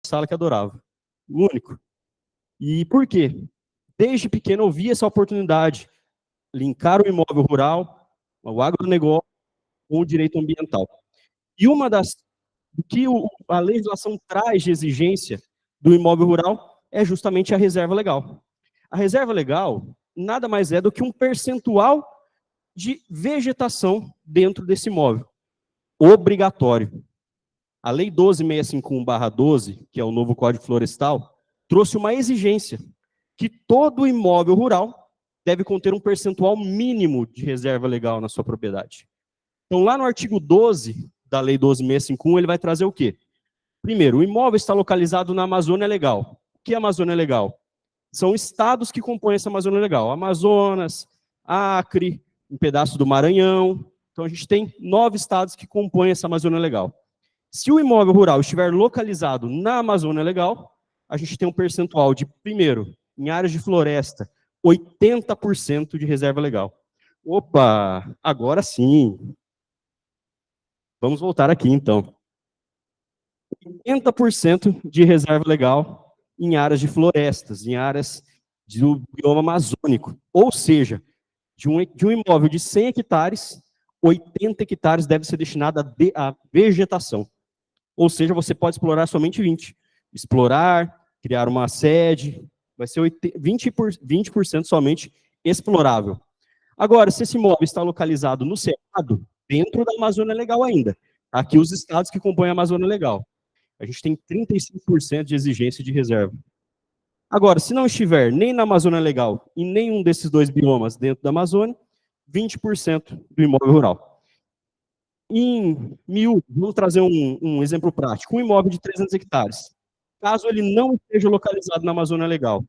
sala que adorava. O único. E por quê? Desde pequeno eu vi essa oportunidade. Linkar o imóvel rural, o agronegócio, com o direito ambiental. E uma das o que a legislação traz de exigência do imóvel rural é justamente a reserva legal. A reserva legal nada mais é do que um percentual de vegetação dentro desse imóvel. Obrigatório. A Lei 12.651/12, que é o novo Código Florestal, trouxe uma exigência que todo imóvel rural deve conter um percentual mínimo de reserva legal na sua propriedade. Então, lá no artigo 12 da Lei 12.651, ele vai trazer o quê? Primeiro, o imóvel está localizado na Amazônia Legal. O que é Amazônia Legal? São estados que compõem essa Amazônia Legal. Amazonas, Acre, um pedaço do Maranhão. Então, a gente tem 9 estados que compõem essa Amazônia Legal. Se o imóvel rural estiver localizado na Amazônia Legal, a gente tem um percentual de, primeiro, em áreas de floresta, 80% de reserva legal. Opa, agora sim. Vamos voltar aqui, então. 80% de reserva legal em áreas de florestas, em áreas do bioma amazônico. Ou seja, de um imóvel de 100 hectares, 80 hectares deve ser destinado à vegetação. Ou seja, você pode explorar somente 20. Explorar, criar uma sede, vai ser 20% somente explorável. Agora, se esse imóvel está localizado no Cerrado, dentro da Amazônia Legal ainda, aqui os estados que compõem a Amazônia Legal, a gente tem 35% de exigência de reserva. Agora, se não estiver nem na Amazônia Legal e nenhum desses 2 biomas dentro da Amazônia, 20% do imóvel rural. Vamos trazer um exemplo prático. Um imóvel de 300 hectares. Caso ele não esteja localizado na Amazônia Legal,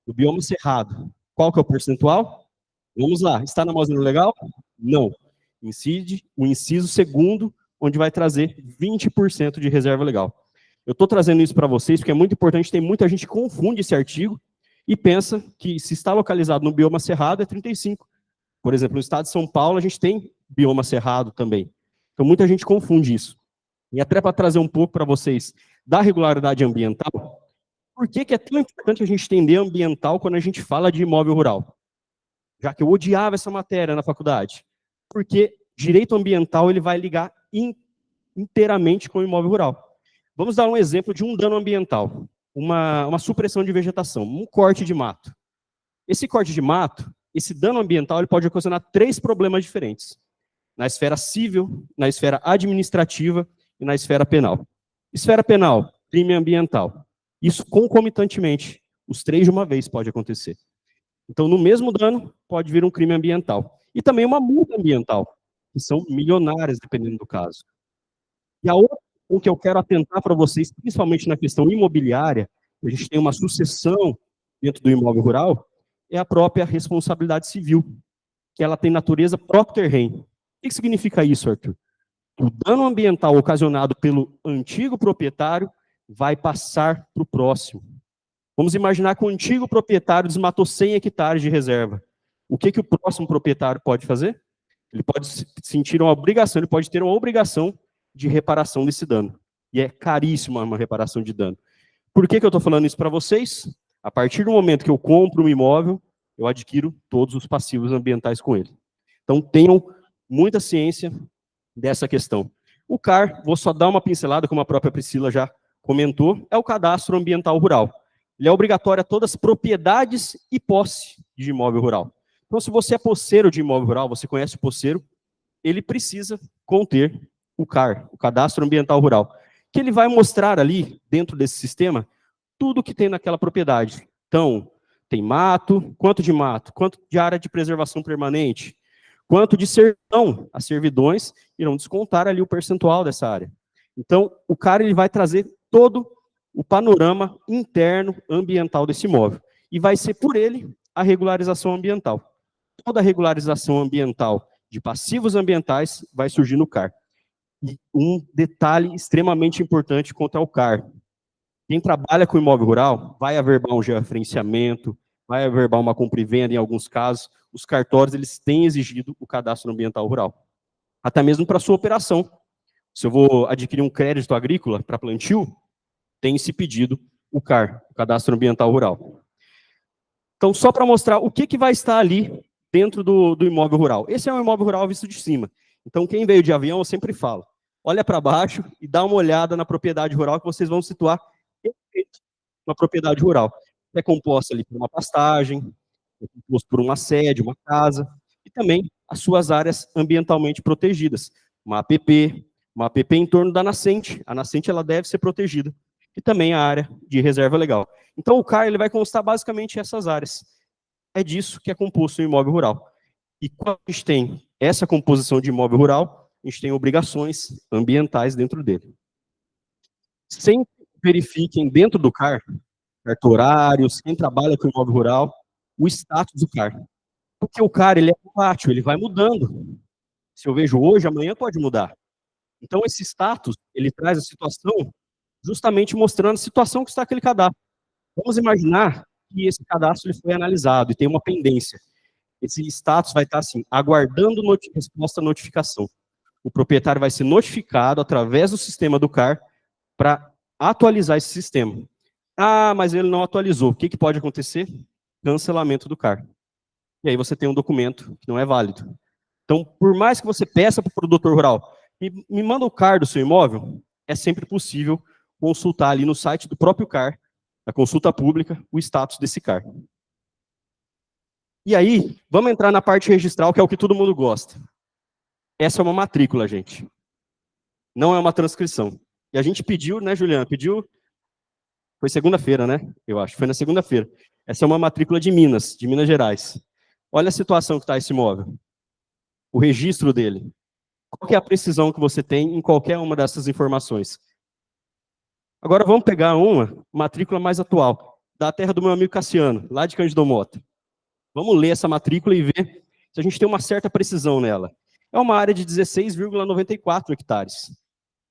no bioma Cerrado, qual que é o percentual? Vamos lá, está na Amazônia Legal? Não. Incide o inciso 2º, onde vai trazer 20% de reserva legal. Eu estou trazendo isso para vocês porque é muito importante, tem muita gente que confunde esse artigo e pensa que se está localizado no bioma Cerrado é 35. Por exemplo, no estado de São Paulo a gente tem bioma Cerrado também. Então muita gente confunde isso. E até para trazer um pouco para vocês da regularidade ambiental, por que é tão importante a gente entender ambiental quando a gente fala de imóvel rural? Já que eu odiava essa matéria na faculdade. Porque direito ambiental ele vai ligar inteiramente com o imóvel rural. Vamos dar um exemplo de um dano ambiental, uma supressão de vegetação, um corte de mato. Esse corte de mato, esse dano ambiental, ele pode ocasionar 3 problemas diferentes. Na esfera civil, na esfera administrativa e na esfera penal. Esfera penal, crime ambiental. Isso concomitantemente, os 3 de uma vez pode acontecer. Então, no mesmo dano, pode vir um crime ambiental. E também uma multa ambiental, que são milionárias, dependendo do caso. E a outra que eu quero atentar para vocês, principalmente na questão imobiliária, a gente tem uma sucessão dentro do imóvel rural, é a própria responsabilidade civil, que ela tem natureza propter rem. O que significa isso, Arthur? O dano ambiental ocasionado pelo antigo proprietário vai passar para o próximo. Vamos imaginar que o antigo proprietário desmatou 100 hectares de reserva. O que o próximo proprietário pode fazer? Ele pode sentir uma obrigação, ele pode ter uma obrigação de reparação desse dano. E é caríssima uma reparação de dano. Por que eu estou falando isso para vocês? A partir do momento que eu compro um imóvel, eu adquiro todos os passivos ambientais com ele. Então, tenham muita ciência dessa questão. O CAR, vou só dar uma pincelada, como a própria Priscila já comentou, é o Cadastro Ambiental Rural. Ele é obrigatório a todas as propriedades e posse de imóvel rural. Então, se você é posseiro de imóvel rural, você conhece o posseiro, ele precisa conter o CAR, o Cadastro Ambiental Rural, que ele vai mostrar ali, dentro desse sistema, tudo que tem naquela propriedade. Então, tem mato, quanto de área de preservação permanente, quanto de servidão, as servidões irão descontar ali o percentual dessa área. Então, o CAR ele vai trazer todo o panorama interno ambiental desse imóvel. E vai ser por ele a regularização ambiental. Toda a regularização ambiental de passivos ambientais vai surgir no CAR. E um detalhe extremamente importante quanto ao CAR. Quem trabalha com imóvel rural vai averbar um georreferenciamento, vai averbar uma compra e venda em alguns casos. Os cartórios eles têm exigido o cadastro ambiental rural. Até mesmo para a sua operação. Se eu vou adquirir um crédito agrícola para plantio, tem se pedido o CAR, o Cadastro Ambiental Rural. Então, só para mostrar o que vai estar ali dentro do imóvel rural. Esse é um imóvel rural visto de cima. Então, quem veio de avião, eu sempre falo, olha para baixo e dá uma olhada na propriedade rural que vocês vão situar uma propriedade rural. É composta ali por uma pastagem, é composto por uma sede, uma casa, e também as suas áreas ambientalmente protegidas. Uma APP em torno da nascente. A nascente ela deve ser protegida. E também a área de reserva legal. Então, o CAR ele vai constar basicamente essas áreas. É disso que é composto o imóvel rural. E quando a gente tem essa composição de imóvel rural, a gente tem obrigações ambientais dentro dele. Sempre verifiquem dentro do CAR, cartorários, quem trabalha com imóvel rural, o status do CAR. Porque o CAR ele é volátil, ele vai mudando. Se eu vejo hoje, amanhã pode mudar. Então, esse status, ele traz a situação justamente mostrando a situação que está aquele cadastro. Vamos imaginar que esse cadastro ele foi analisado e tem uma pendência. Esse status vai estar assim, aguardando resposta à notificação. O proprietário vai ser notificado através do sistema do CAR para atualizar esse sistema. Ah, mas ele não atualizou. O que pode acontecer? Cancelamento do CAR. E aí você tem um documento que não é válido. Então, por mais que você peça para o produtor rural, me manda o CAR do seu imóvel, é sempre possível consultar ali no site do próprio CAR, na consulta pública, o status desse CAR. E aí, vamos entrar na parte registral, que é o que todo mundo gosta. Essa é uma matrícula, gente. Não é uma transcrição. E a gente pediu, né, Juliana? Pediu, foi segunda-feira, né? Eu acho, foi na segunda-feira. Essa é uma matrícula de Minas Gerais. Olha a situação que está esse imóvel. O registro dele. Qual que é a precisão que você tem em qualquer uma dessas informações? Agora vamos pegar uma matrícula mais atual, da terra do meu amigo Cassiano, lá de Cândido Mota. Vamos ler essa matrícula e ver se a gente tem uma certa precisão nela. É uma área de 16,94 hectares,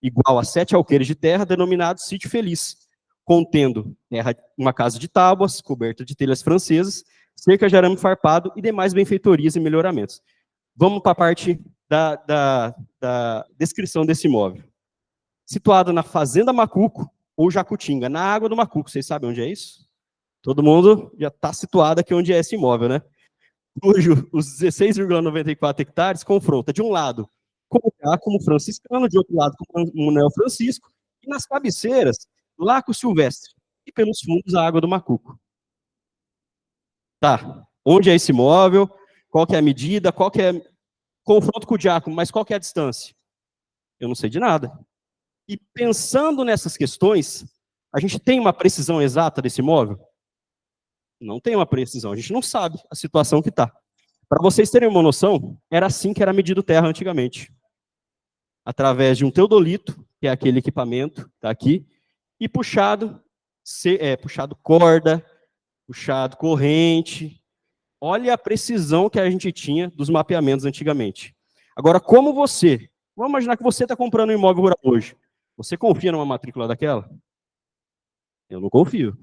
igual a 7 alqueires de terra, denominado Sítio Feliz, contendo terra, uma casa de tábuas, coberta de telhas francesas, cerca de arame farpado e demais benfeitorias e melhoramentos. Vamos para a parte da descrição desse imóvel. Situado na Fazenda Macuco, ou Jacutinga, na água do Macuco. Vocês sabem onde é isso? Todo mundo já está situado aqui onde é esse imóvel, né? Cujo os 16,94 hectares confronta, de um lado, com o Giacomo Franciscano, de outro lado, com o Neo Francisco, e nas cabeceiras, Lago Silvestre, e pelos fundos, a água do Macuco. Tá, onde é esse imóvel? Qual que é a medida? Qual que é... Confronto com o Giacomo, mas qual que é a distância? Eu não sei de nada. E pensando nessas questões, a gente tem uma precisão exata desse imóvel? Não tem uma precisão, a gente não sabe a situação que está. Para vocês terem uma noção, era assim que era medido terra antigamente. Através de um teodolito, que é aquele equipamento, está aqui, e puxado corda, puxado corrente. Olha a precisão que a gente tinha dos mapeamentos antigamente. Agora, como você... Vamos imaginar que você está comprando um imóvel rural hoje. Você confia numa matrícula daquela? Eu não confio.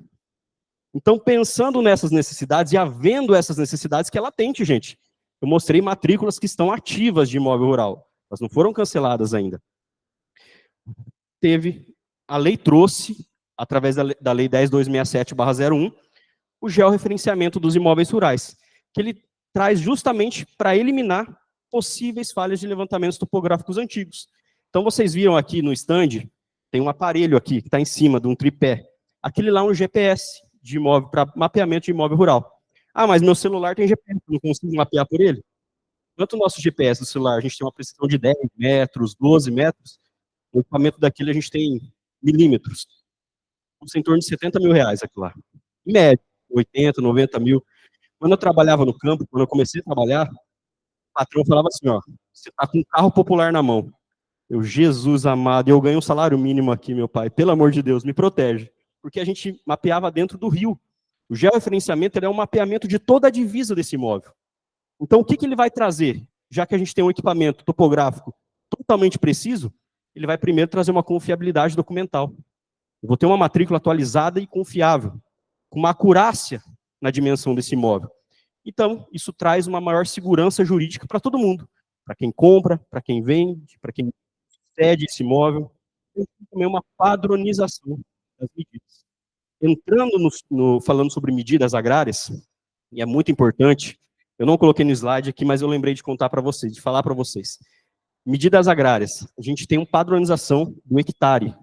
Então, pensando nessas necessidades e havendo essas necessidades, que é latente, gente. Eu mostrei matrículas que estão ativas de imóvel rural. Elas não foram canceladas ainda. A lei trouxe, através da Lei 10.267/01, o georreferenciamento dos imóveis rurais, que ele traz justamente para eliminar possíveis falhas de levantamentos topográficos antigos. Então, vocês viram aqui no stand, tem um aparelho aqui, que está em cima de um tripé. Aquele lá é um GPS de imóvel, para mapeamento de imóvel rural. Ah, mas meu celular tem GPS, não consigo mapear por ele? Quanto o nosso GPS do celular, a gente tem uma precisão de 10 metros, 12 metros, o equipamento daquele a gente tem milímetros. Custa em torno de 70 mil reais aquilo lá. Em média, 80, 90 mil. Quando eu trabalhava no campo, quando eu comecei a trabalhar, o patrão falava assim, ó, você está com um carro popular na mão. Eu, Jesus amado, eu ganho um salário mínimo aqui, meu pai, pelo amor de Deus, me protege. Porque a gente mapeava dentro do rio. O georreferenciamento é um mapeamento de toda a divisa desse imóvel. Então, o que ele vai trazer? Já que a gente tem um equipamento topográfico totalmente preciso, ele vai primeiro trazer uma confiabilidade documental. Eu vou ter uma matrícula atualizada e confiável, com uma acurácia na dimensão desse imóvel. Então, isso traz uma maior segurança jurídica para todo mundo. Para quem compra, para quem vende, para quem cede esse imóvel. Tem também uma padronização. das medidas. Entrando falando sobre medidas agrárias, e é muito importante, eu não coloquei no slide aqui, mas eu lembrei de contar para vocês, de falar para vocês. Medidas agrárias, a gente tem uma padronização do hectare.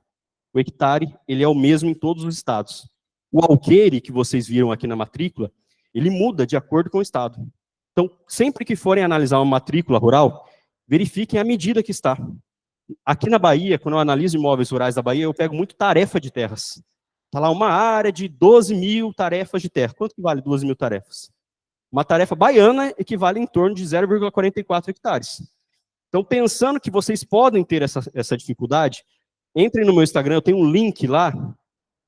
O hectare, ele é o mesmo em todos os estados. O alqueire, que vocês viram aqui na matrícula, ele muda de acordo com o estado. Então, sempre que forem analisar uma matrícula rural, verifiquem a medida que está. Aqui na Bahia, quando eu analiso imóveis rurais da Bahia, eu pego muito tarefa de terras. Está lá uma área de 12 mil tarefas de terra. Quanto que vale 12 mil tarefas? Uma tarefa baiana equivale em torno de 0,44 hectares. Então, pensando que vocês podem ter essa dificuldade, entrem no meu Instagram, eu tenho um link lá,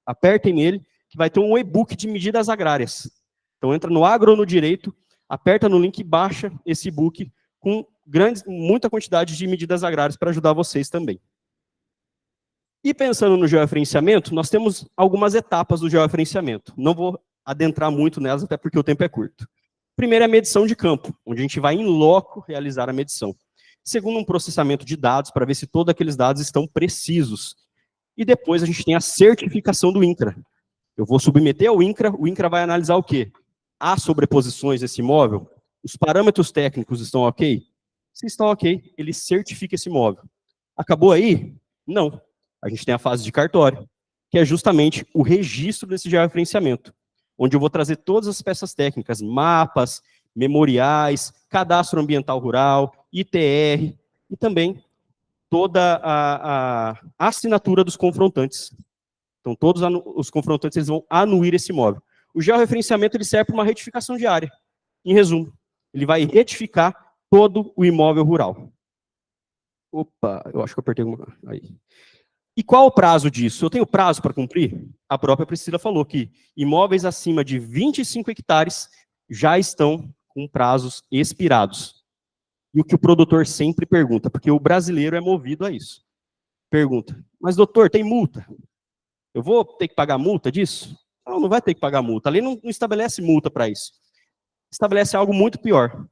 apertem nele, que vai ter um e-book de medidas agrárias. Então, entra no Agro no Direito, aperta no link e baixa esse e-book com muita quantidade de medidas agrárias para ajudar vocês também. E pensando no georreferenciamento, nós temos algumas etapas do georreferenciamento. Não vou adentrar muito nelas, até porque o tempo é curto. Primeiro é a medição de campo, onde a gente vai em loco realizar a medição. Segundo, um processamento de dados, para ver se todos aqueles dados estão precisos. E depois a gente tem a certificação do INCRA. Eu vou submeter ao INCRA, o INCRA vai analisar o quê? Há sobreposições nesse imóvel? Os parâmetros técnicos estão ok? Se estão ok, ele certifica esse imóvel. Acabou aí? Não. A gente tem a fase de cartório, que é justamente o registro desse georreferenciamento, onde eu vou trazer todas as peças técnicas, mapas, memoriais, cadastro ambiental rural, ITR, e também toda a assinatura dos confrontantes. Então, todos os confrontantes eles vão anuir esse imóvel. O georreferenciamento ele serve para uma retificação de área. Em resumo, ele vai retificar todo o imóvel rural. Opa, eu acho que eu apertei alguma coisa. Aí. E qual o prazo disso? Eu tenho prazo para cumprir? A própria Priscila falou que imóveis acima de 25 hectares já estão com prazos expirados. E o que o produtor sempre pergunta, porque o brasileiro é movido a isso. Pergunta, mas doutor, tem multa? Eu vou ter que pagar multa disso? Não, não vai ter que pagar multa. A lei não estabelece multa para isso. Estabelece algo muito pior.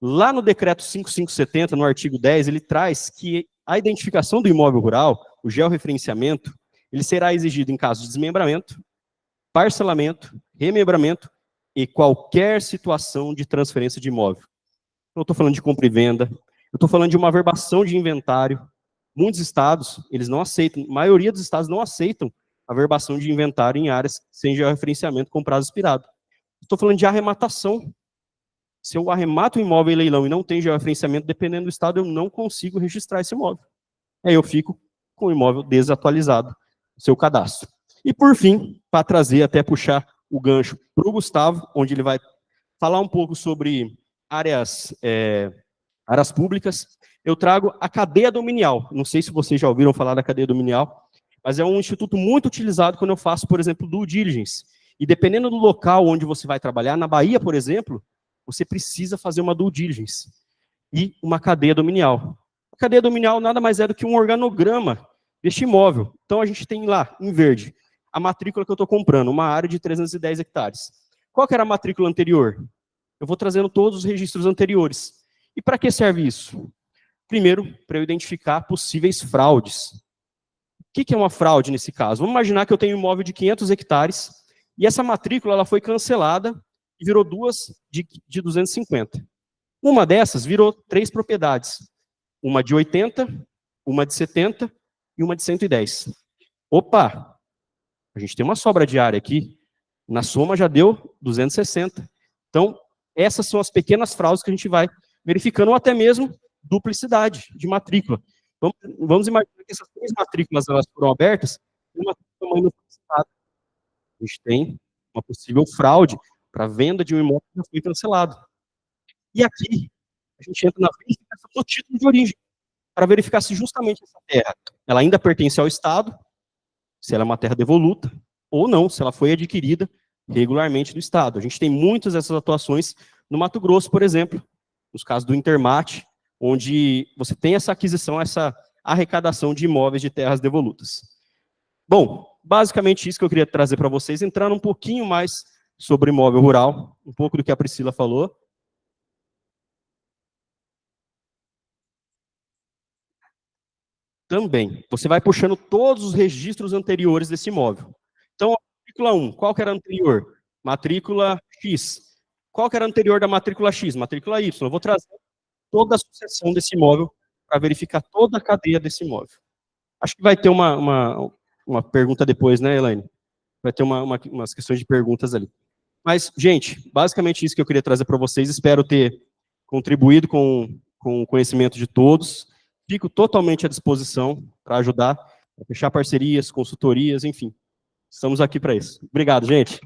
Lá no decreto 5570, no artigo 10, ele traz que a identificação do imóvel rural, o georreferenciamento, ele será exigido em caso de desmembramento, parcelamento, remembramento e qualquer situação de transferência de imóvel. Eu estou falando de compra e venda, eu estou falando de uma averbação de inventário. Muitos estados, eles não aceitam, a maioria dos estados não aceitam a averbação de inventário em áreas sem georreferenciamento com prazo expirado. Estou falando de arrematação. Se eu arremato o imóvel em leilão e não tem georreferenciamento, dependendo do estado, eu não consigo registrar esse imóvel. Aí eu fico com o imóvel desatualizado, seu cadastro. E por fim, para trazer, até puxar o gancho para o Gustavo, onde ele vai falar um pouco sobre áreas públicas, eu trago a cadeia dominial. Não sei se vocês já ouviram falar da cadeia dominial, mas é um instituto muito utilizado quando eu faço, por exemplo, due diligence. E dependendo do local onde você vai trabalhar, na Bahia, por exemplo, você precisa fazer uma due diligence e uma cadeia dominial. A cadeia dominial nada mais é do que um organograma deste imóvel. Então, a gente tem lá, em verde, a matrícula que eu estou comprando, uma área de 310 hectares. Qual que era a matrícula anterior? Eu vou trazendo todos os registros anteriores. E para que serve isso? Primeiro, para eu identificar possíveis fraudes. O que é uma fraude nesse caso? Vamos imaginar que eu tenho um imóvel de 500 hectares e essa matrícula ela foi cancelada e virou duas de 250. Uma dessas virou 3 propriedades. Uma de 80, uma de 70 e uma de 110. Opa! A gente tem uma sobra de área aqui. Na soma já deu 260. Então, essas são as pequenas fraudes que a gente vai verificando, ou até mesmo duplicidade de matrícula. Vamos imaginar que essas 3 matrículas elas foram abertas e uma tamanho duplicitado. A gente tem uma possível fraude para a venda de um imóvel que já foi cancelado. E aqui, a gente entra na verificação do título de origem, para verificar se justamente essa terra ela ainda pertence ao Estado, se ela é uma terra devoluta, ou não, se ela foi adquirida regularmente do Estado. A gente tem muitas dessas atuações no Mato Grosso, por exemplo, nos casos do Intermate, onde você tem essa aquisição, essa arrecadação de imóveis de terras devolutas. Bom, basicamente isso que eu queria trazer para vocês, entrando um pouquinho mais sobre imóvel rural, um pouco do que a Priscila falou. também. Você vai puxando todos os registros anteriores desse imóvel. Então, a matrícula 1, qual que era a anterior? Matrícula X. Qual que era a anterior da matrícula X? Matrícula Y. Eu vou trazer toda a sucessão desse imóvel para verificar toda a cadeia desse imóvel. Acho que vai ter uma pergunta depois, né, Elaine? Vai ter umas questões de perguntas ali. Mas, gente, basicamente isso que eu queria trazer para vocês. Espero ter contribuído com o conhecimento de todos. Fico totalmente à disposição para ajudar, a fechar parcerias, consultorias, enfim. Estamos aqui para isso. Obrigado, gente.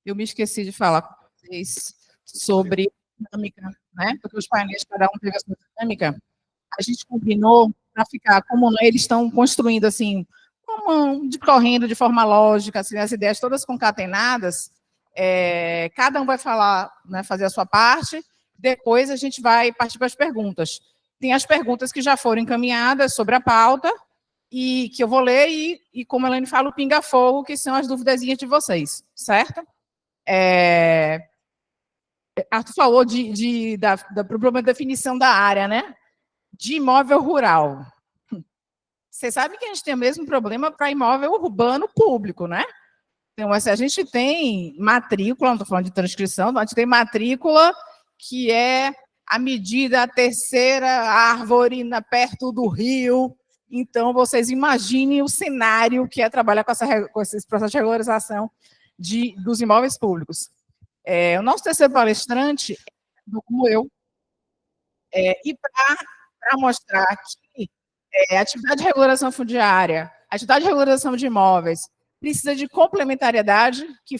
Eu me esqueci de falar com vocês sobre dinâmica, né? Porque os painéis, cada um teve a sua dinâmica. A gente combinou para ficar, como eles estão construindo assim, correndo de forma lógica, assim, as ideias todas concatenadas, cada um vai falar, né, fazer a sua parte, depois a gente vai partir para as perguntas. Tem as perguntas que já foram encaminhadas sobre a pauta, e que eu vou ler, e como a Elaine fala, o pinga-fogo, que são as duvidazinhas de vocês, certo? Arthur falou do problema de definição da área, né? De imóvel rural. Você sabe que a gente tem o mesmo problema para imóvel urbano público, né? Então, assim, a gente tem matrícula, não estou falando de transcrição, a gente tem matrícula que é a medida a terceira árvore perto do rio. Então, vocês imaginem o cenário que é trabalhar com esse processo de regularização dos imóveis públicos. O nosso terceiro palestrante é como eu, e para mostrar que a atividade de regulação fundiária, a atividade de regulação de imóveis, precisa de complementariedade, que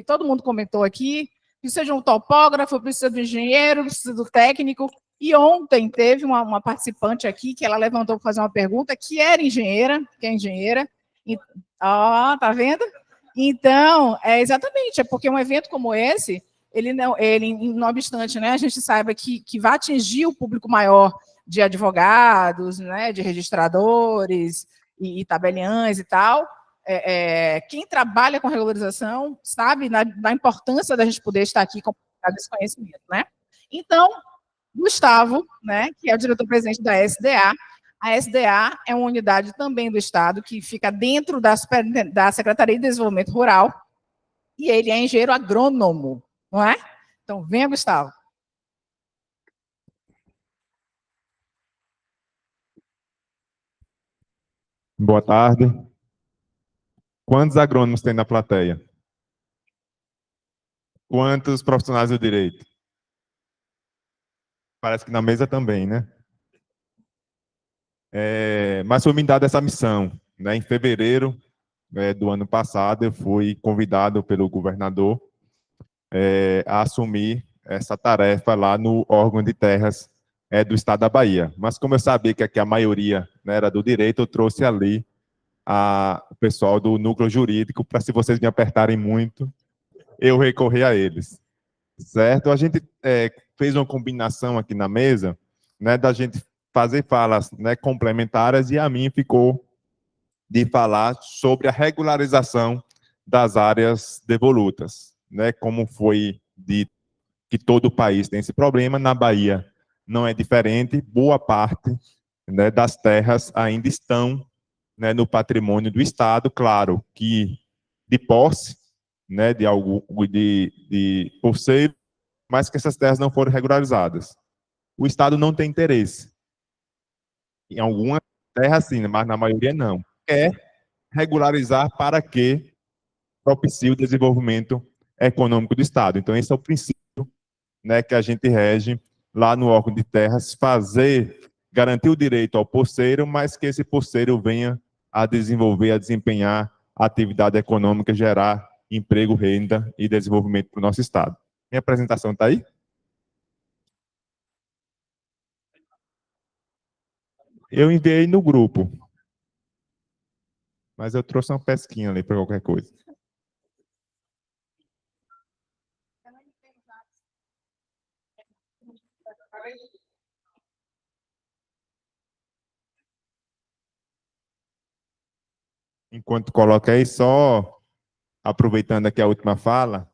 todo mundo comentou aqui, precisa de um topógrafo, precisa do engenheiro, precisa do técnico, e ontem teve uma participante aqui que ela levantou para fazer uma pergunta, que era engenheira, que é engenheira, tá vendo? Então, exatamente, é porque um evento como esse, ele não obstante, né, a gente saiba que vai atingir o público maior de advogados, né, de registradores e tabeliães e tal, quem trabalha com regularização sabe da importância da gente poder estar aqui compartilhando esse conhecimento, né? Então, Gustavo, né, que é o diretor-presidente da SDA, a SDA é uma unidade também do Estado que fica dentro da Secretaria de Desenvolvimento Rural, e ele é engenheiro agrônomo, não é? Então, venha, Gustavo. Boa tarde. Quantos agrônomos tem na plateia? Quantos profissionais do direito? Parece que na mesa também, né? Mas foi me dada essa missão, né? Em fevereiro do ano passado, eu fui convidado pelo governador a assumir essa tarefa lá no órgão de terras do estado da Bahia. Mas como eu sabia que aqui a maioria, né, era do direito, eu trouxe ali o pessoal do núcleo jurídico para, se vocês me apertarem muito, eu recorrer a eles. Certo? A gente fez uma combinação aqui na mesa, né, da gente fazer falas, né, complementares, e a mim ficou de falar sobre a regularização das áreas devolutas, né, como foi dito que todo o país tem esse problema, na Bahia não é diferente, boa parte, né, das terras ainda estão, né, no patrimônio do Estado, claro que de posse, né, de posseiro, mas que essas terras não foram regularizadas. O Estado não tem interesse. Em algumas terras, sim, mas na maioria não. Quer regularizar para que propicie o desenvolvimento econômico do Estado. Então, esse é o princípio, né, que a gente rege lá no órgão de terras, garantir o direito ao posseiro, mas que esse posseiro venha a desenvolver, a desempenhar a atividade econômica, gerar emprego, renda e desenvolvimento para o nosso Estado. Minha apresentação está aí? Eu enviei no grupo, mas eu trouxe uma pesquinha ali para qualquer coisa. enquanto coloca aí, só aproveitando aqui a última fala,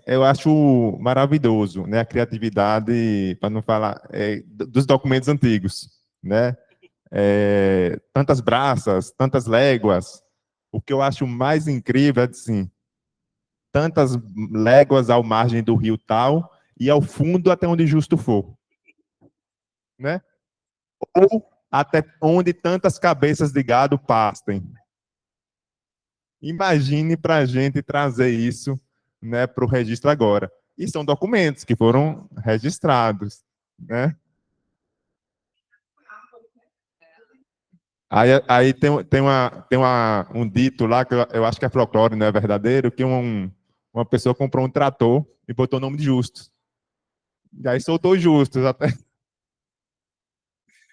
eu acho maravilhoso, né, a criatividade, para não falar, dos documentos antigos, né? Tantas braças, tantas léguas. O que eu acho mais incrível é assim, tantas léguas ao margem do rio tal e ao fundo até onde justo for, né? Ou até onde tantas cabeças de gado pastem. Imagine para a gente trazer isso, né, para o registro agora. E são documentos que foram registrados, né? Aí tem um dito lá, que eu acho que é folclore, não é verdadeiro, que uma pessoa comprou um trator e botou o nome de Justus. E aí soltou Justus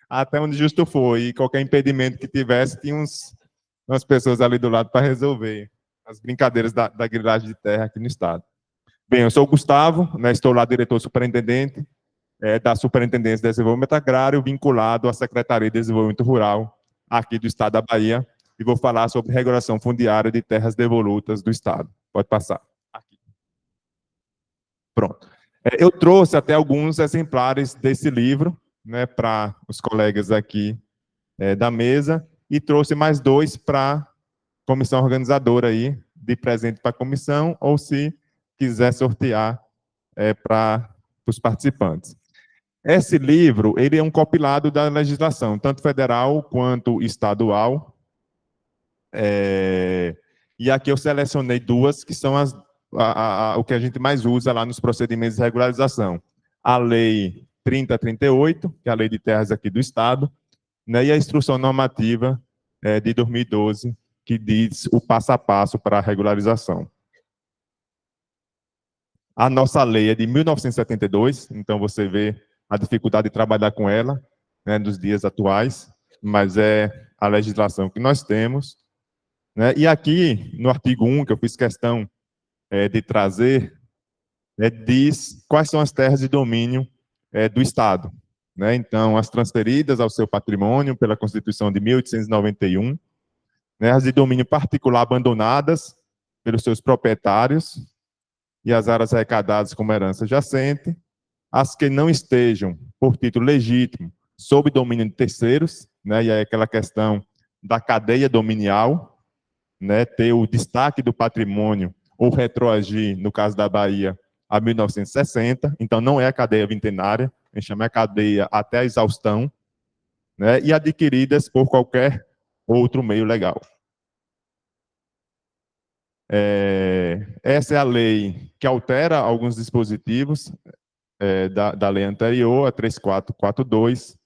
até onde Justo foi. E qualquer impedimento que tivesse, tinha umas pessoas ali do lado para resolver as brincadeiras da grilagem de terra aqui no estado. Bem, eu sou o Gustavo, né, estou lá diretor superintendente da Superintendência de Desenvolvimento Agrário, vinculado à Secretaria de Desenvolvimento Rural aqui do estado da Bahia, e vou falar sobre regulação fundiária de terras devolutas do estado. Pode passar. Aqui. Pronto. Eu trouxe até alguns exemplares desse livro, né, para os colegas aqui da mesa, e trouxe mais 2 para a comissão organizadora aí, de presente para a comissão, ou se quiser sortear para os participantes. Esse livro, ele é um compilado da legislação, tanto federal quanto estadual. E aqui eu selecionei 2, que são o que a gente mais usa lá nos procedimentos de regularização. A Lei 3038, que é a Lei de Terras aqui do Estado, né, e a Instrução Normativa de 2012, que diz o passo a passo para a regularização. A nossa lei é de 1972, então você vê a dificuldade de trabalhar com ela, né, nos dias atuais, mas é a legislação que nós temos, né? E aqui, no artigo 1, que eu fiz questão de trazer, diz quais são as terras de domínio do Estado, né? Então, as transferidas ao seu patrimônio pela Constituição de 1891, né, as de domínio particular abandonadas pelos seus proprietários e as áreas arrecadadas como herança jacente, as que não estejam, por título legítimo, sob domínio de terceiros, né, e aí aquela questão da cadeia dominial, né, ter o destaque do patrimônio ou retroagir, no caso da Bahia, a 1960, então não é a cadeia vintenária, a gente chama a cadeia até a exaustão, né, e adquiridas por qualquer outro meio legal. Essa é a lei que altera alguns dispositivos da lei anterior, a 3442,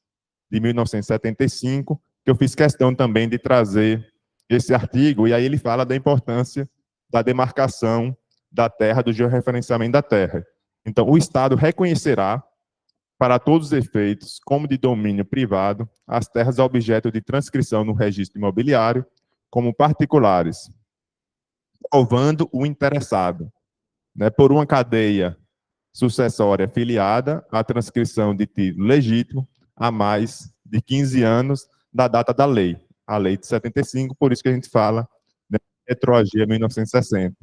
de 1975, que eu fiz questão também de trazer esse artigo, e aí ele fala da importância da demarcação da terra, do georreferenciamento da terra. Então, o Estado reconhecerá, para todos os efeitos, como de domínio privado, as terras objeto de transcrição no registro imobiliário, como particulares, provando o interessado, né, por uma cadeia sucessória filiada à transcrição de título legítimo há mais de 15 anos da data da lei, a lei de 75, por isso que a gente fala, né, retroagia 1960.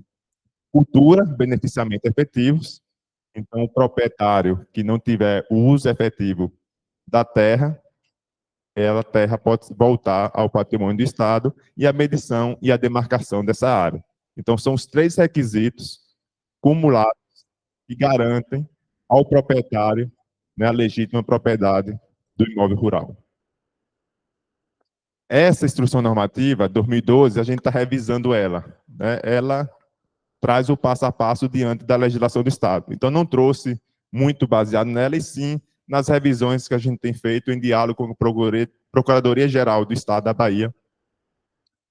Cultura, beneficiamento efetivos, então o proprietário que não tiver o uso efetivo da terra, a terra pode voltar ao patrimônio do Estado, e a medição e a demarcação dessa área. Então são os 3 requisitos cumulados que garantem ao proprietário, né, a legítima propriedade do imóvel rural. Essa instrução normativa, 2012, a gente está revisando ela, né? Ela traz o passo a passo diante da legislação do Estado. Então, não trouxe muito baseado nela, e sim nas revisões que a gente tem feito em diálogo com a Procuradoria-Geral do Estado da Bahia,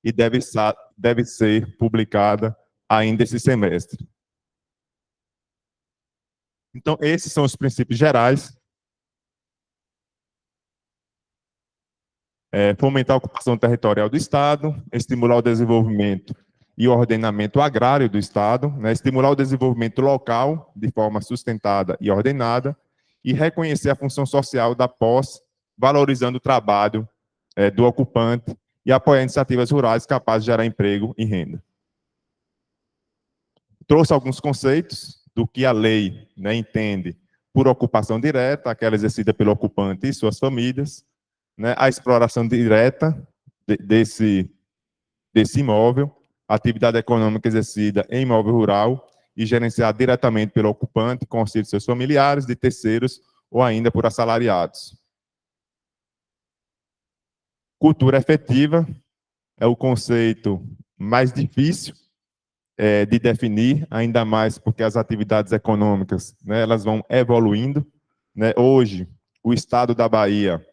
e deve ser publicada ainda esse semestre. Então, esses são os princípios gerais. Fomentar a ocupação territorial do Estado, estimular o desenvolvimento e o ordenamento agrário do Estado, né, estimular o desenvolvimento local de forma sustentada e ordenada, e reconhecer a função social da posse, valorizando o trabalho do ocupante e apoiar iniciativas rurais capazes de gerar emprego e renda. Trouxe alguns conceitos do que a lei, né, entende por ocupação direta, aquela exercida pelo ocupante e suas famílias, né, a exploração direta desse imóvel, a atividade econômica exercida em imóvel rural e gerenciada diretamente pelo ocupante, com auxílio de seus familiares, de terceiros ou ainda por assalariados. Cultura efetiva é o conceito mais difícil de definir, ainda mais porque as atividades econômicas, né, elas vão evoluindo, né? Hoje, o estado da Bahia,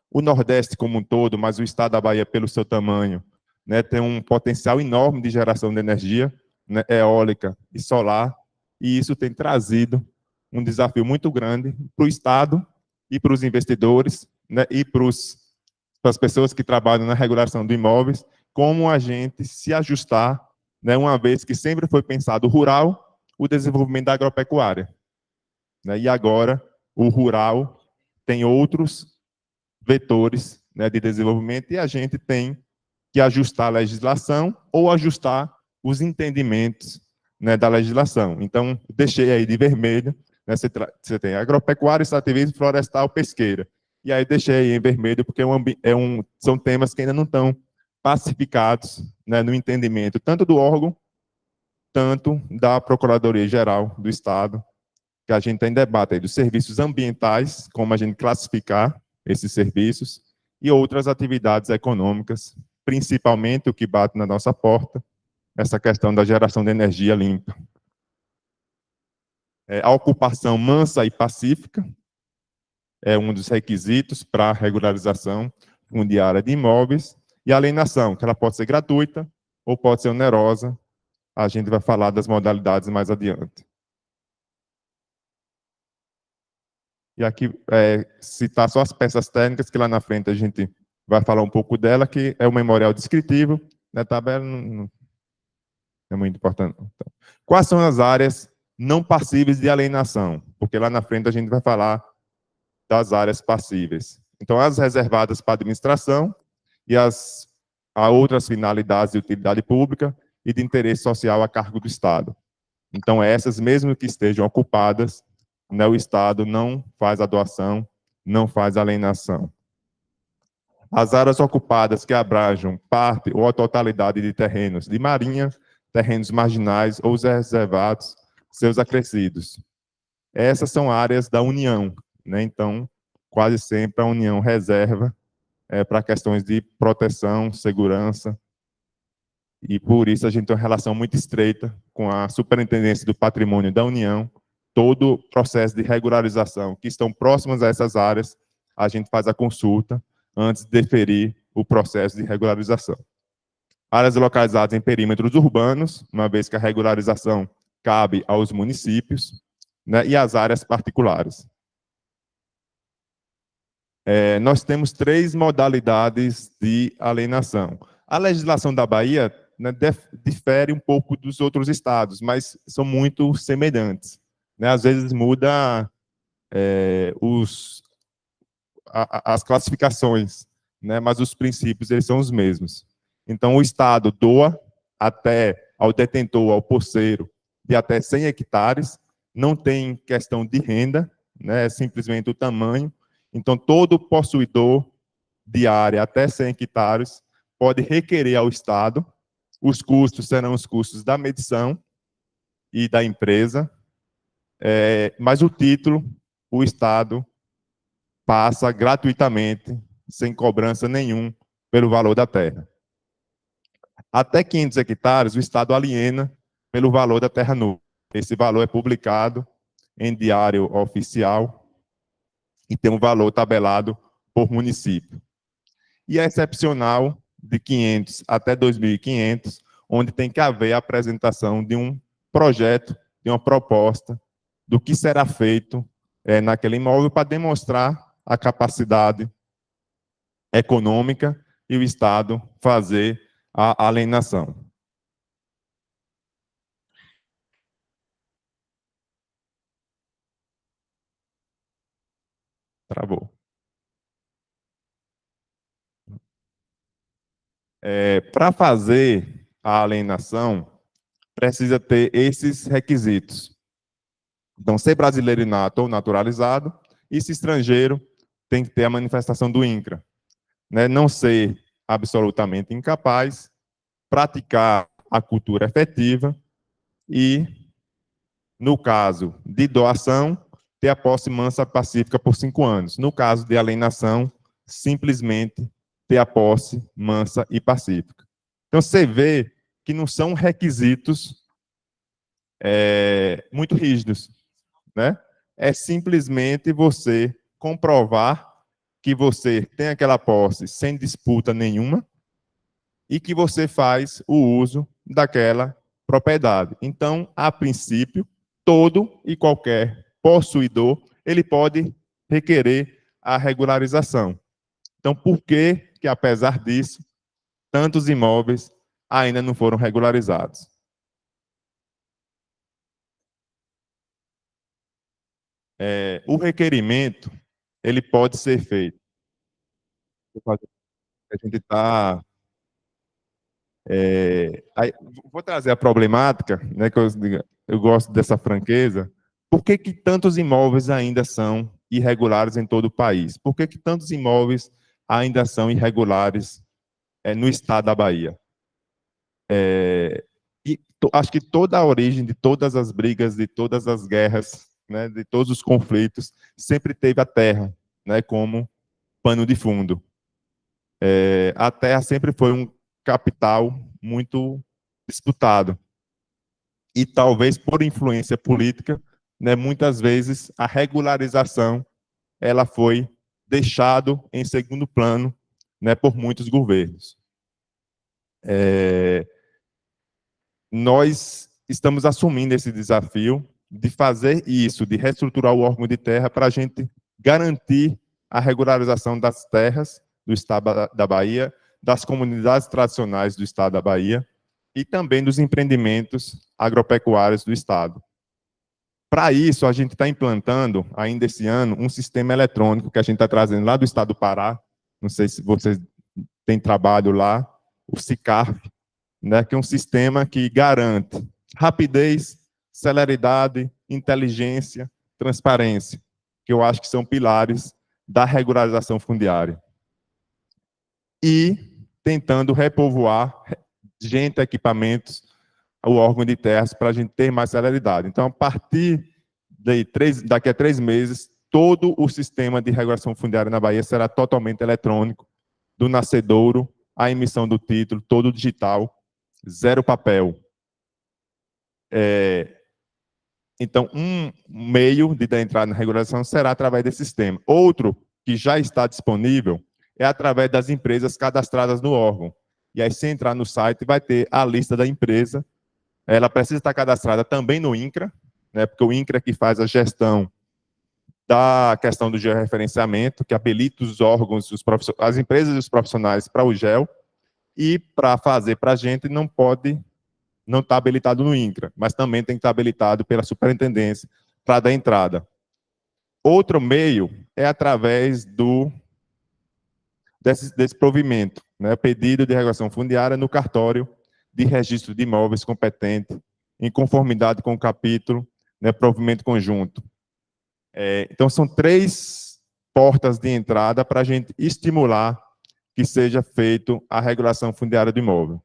o Nordeste como um todo, mas o estado da Bahia, pelo seu tamanho, né, tem um potencial enorme de geração de energia, né, eólica e solar, e isso tem trazido um desafio muito grande para o Estado e para os investidores, né, e para as pessoas que trabalham na regulação de imóveis, como a gente se ajustar, né, uma vez que sempre foi pensado o rural, o desenvolvimento da agropecuária, né, e agora o rural tem outros vetores, né, de desenvolvimento e a gente tem que ajustar a legislação ou ajustar os entendimentos, né, da legislação. Então, deixei aí de vermelho, né, você tem agropecuária, extrativismo, florestal, pesqueira. E aí deixei aí em vermelho porque são temas que ainda não estão pacificados, né, no entendimento tanto do órgão, tanto da Procuradoria-Geral do Estado, que a gente tem debate aí dos serviços ambientais, como a gente classificar esses serviços, e outras atividades econômicas, principalmente o que bate na nossa porta, essa questão da geração de energia limpa. A ocupação mansa e pacífica é um dos requisitos para a regularização fundiária de imóveis, e a alienação, que ela pode ser gratuita ou pode ser onerosa. A gente vai falar das modalidades mais adiante. E aqui, citar só as peças técnicas, que lá na frente a gente vai falar um pouco dela, que é o memorial descritivo, né, tabela não é muito importante. Então, quais são as áreas não passíveis de alienação? Porque lá na frente a gente vai falar das áreas passíveis. Então, as reservadas para administração e a outras finalidades de utilidade pública e de interesse social a cargo do Estado. Então, essas, mesmo que estejam ocupadas, né, o Estado não faz a doação, não faz a alienação. As áreas ocupadas que abrajam parte ou a totalidade de terrenos de marinha, terrenos marginais ou os reservados, seus acrescidos. Essas são áreas da União, né? Então, quase sempre a União reserva para questões de proteção, segurança, e por isso a gente tem uma relação muito estreita com a Superintendência do Patrimônio da União. Todo o processo de regularização que estão próximas a essas áreas, a gente faz a consulta antes de deferir o processo de regularização. Áreas localizadas em perímetros urbanos, uma vez que a regularização cabe aos municípios, né, e as áreas particulares. Nós temos 3 modalidades de alienação. A legislação da Bahia, né, difere um pouco dos outros estados, mas são muito semelhantes, né? Às vezes muda as classificações, né, mas os princípios eles são os mesmos. Então, o Estado doa até ao detentor, ao posseiro, de até 100 hectares, não tem questão de renda, né, é simplesmente o tamanho. Então, todo possuidor de área até 100 hectares pode requerer ao Estado, os custos serão os custos da medição e da empresa, mas o título, o Estado passa gratuitamente, sem cobrança nenhum, pelo valor da terra. Até 500 hectares, o Estado aliena pelo valor da terra nua. Esse valor é publicado em diário oficial e tem um valor tabelado por município. E é excepcional de 500 até 2.500, onde tem que haver a apresentação de um projeto, de uma proposta, do que será feito naquele imóvel para demonstrar a capacidade econômica e o Estado fazer a alienação. Travou. Para fazer a alienação, precisa ter esses requisitos. Então, ser brasileiro inato ou naturalizado, e se estrangeiro, tem que ter a manifestação do INCRA. Né? Não ser absolutamente incapaz, praticar a cultura efetiva e, no caso de doação, ter a posse mansa pacífica por 5 anos. No caso de alienação, simplesmente ter a posse mansa e pacífica. Então, você vê que não são requisitos muito rígidos, né? É simplesmente você comprovar que você tem aquela posse sem disputa nenhuma e que você faz o uso daquela propriedade. Então, a princípio, todo e qualquer possuidor, ele pode requerer a regularização. Então, por que que, apesar disso, tantos imóveis ainda não foram regularizados? O requerimento, ele pode ser feito. A gente está... vou trazer a problemática, né, que eu gosto dessa franqueza. Por que que tantos imóveis ainda são irregulares em todo o país? Por que que tantos imóveis ainda são irregulares no estado da Bahia? Acho que toda a origem de todas as brigas, de todas as guerras, né, de todos os conflitos, sempre teve a terra, né, como pano de fundo. A terra sempre foi um capital muito disputado. E talvez por influência política, né, muitas vezes a regularização ela foi deixado em segundo plano, né, por muitos governos. Nós estamos assumindo esse desafio de fazer isso, de reestruturar o órgão de terra para a gente garantir a regularização das terras do estado da Bahia, das comunidades tradicionais do estado da Bahia e também dos empreendimentos agropecuários do estado. Para isso, a gente está implantando, ainda esse ano, um sistema eletrônico que a gente está trazendo lá do estado do Pará, não sei se vocês têm trabalho lá, o SICARF, né, que é um sistema que garante rapidez, celeridade, inteligência, transparência, que eu acho que são pilares da regularização fundiária. E tentando repovoar gente, equipamentos, o órgão de terras para a gente ter mais celeridade. Então, a partir daqui a 3 meses, todo o sistema de regulação fundiária na Bahia será totalmente eletrônico, do nascedouro, a emissão do título, todo digital, zero papel. Então, um meio de dar entrada na regulação será através desse sistema. Outro, que já está disponível, é através das empresas cadastradas no órgão. E aí, se entrar no site, vai ter a lista da empresa. Ela precisa estar cadastrada também no INCRA, né, porque o INCRA é que faz a gestão da questão do georreferenciamento, que habilita os órgãos, as empresas e os profissionais para o GEO, e para fazer para a gente não está habilitado no INCRA, mas também tem que estar habilitado pela superintendência para dar entrada. Outro meio é através desse provimento, né, pedido de regulação fundiária no cartório de registro de imóveis competente, em conformidade com o capítulo, né, provimento conjunto. Então, são 3 portas de entrada para a gente estimular que seja feito a regulação fundiária do imóvel.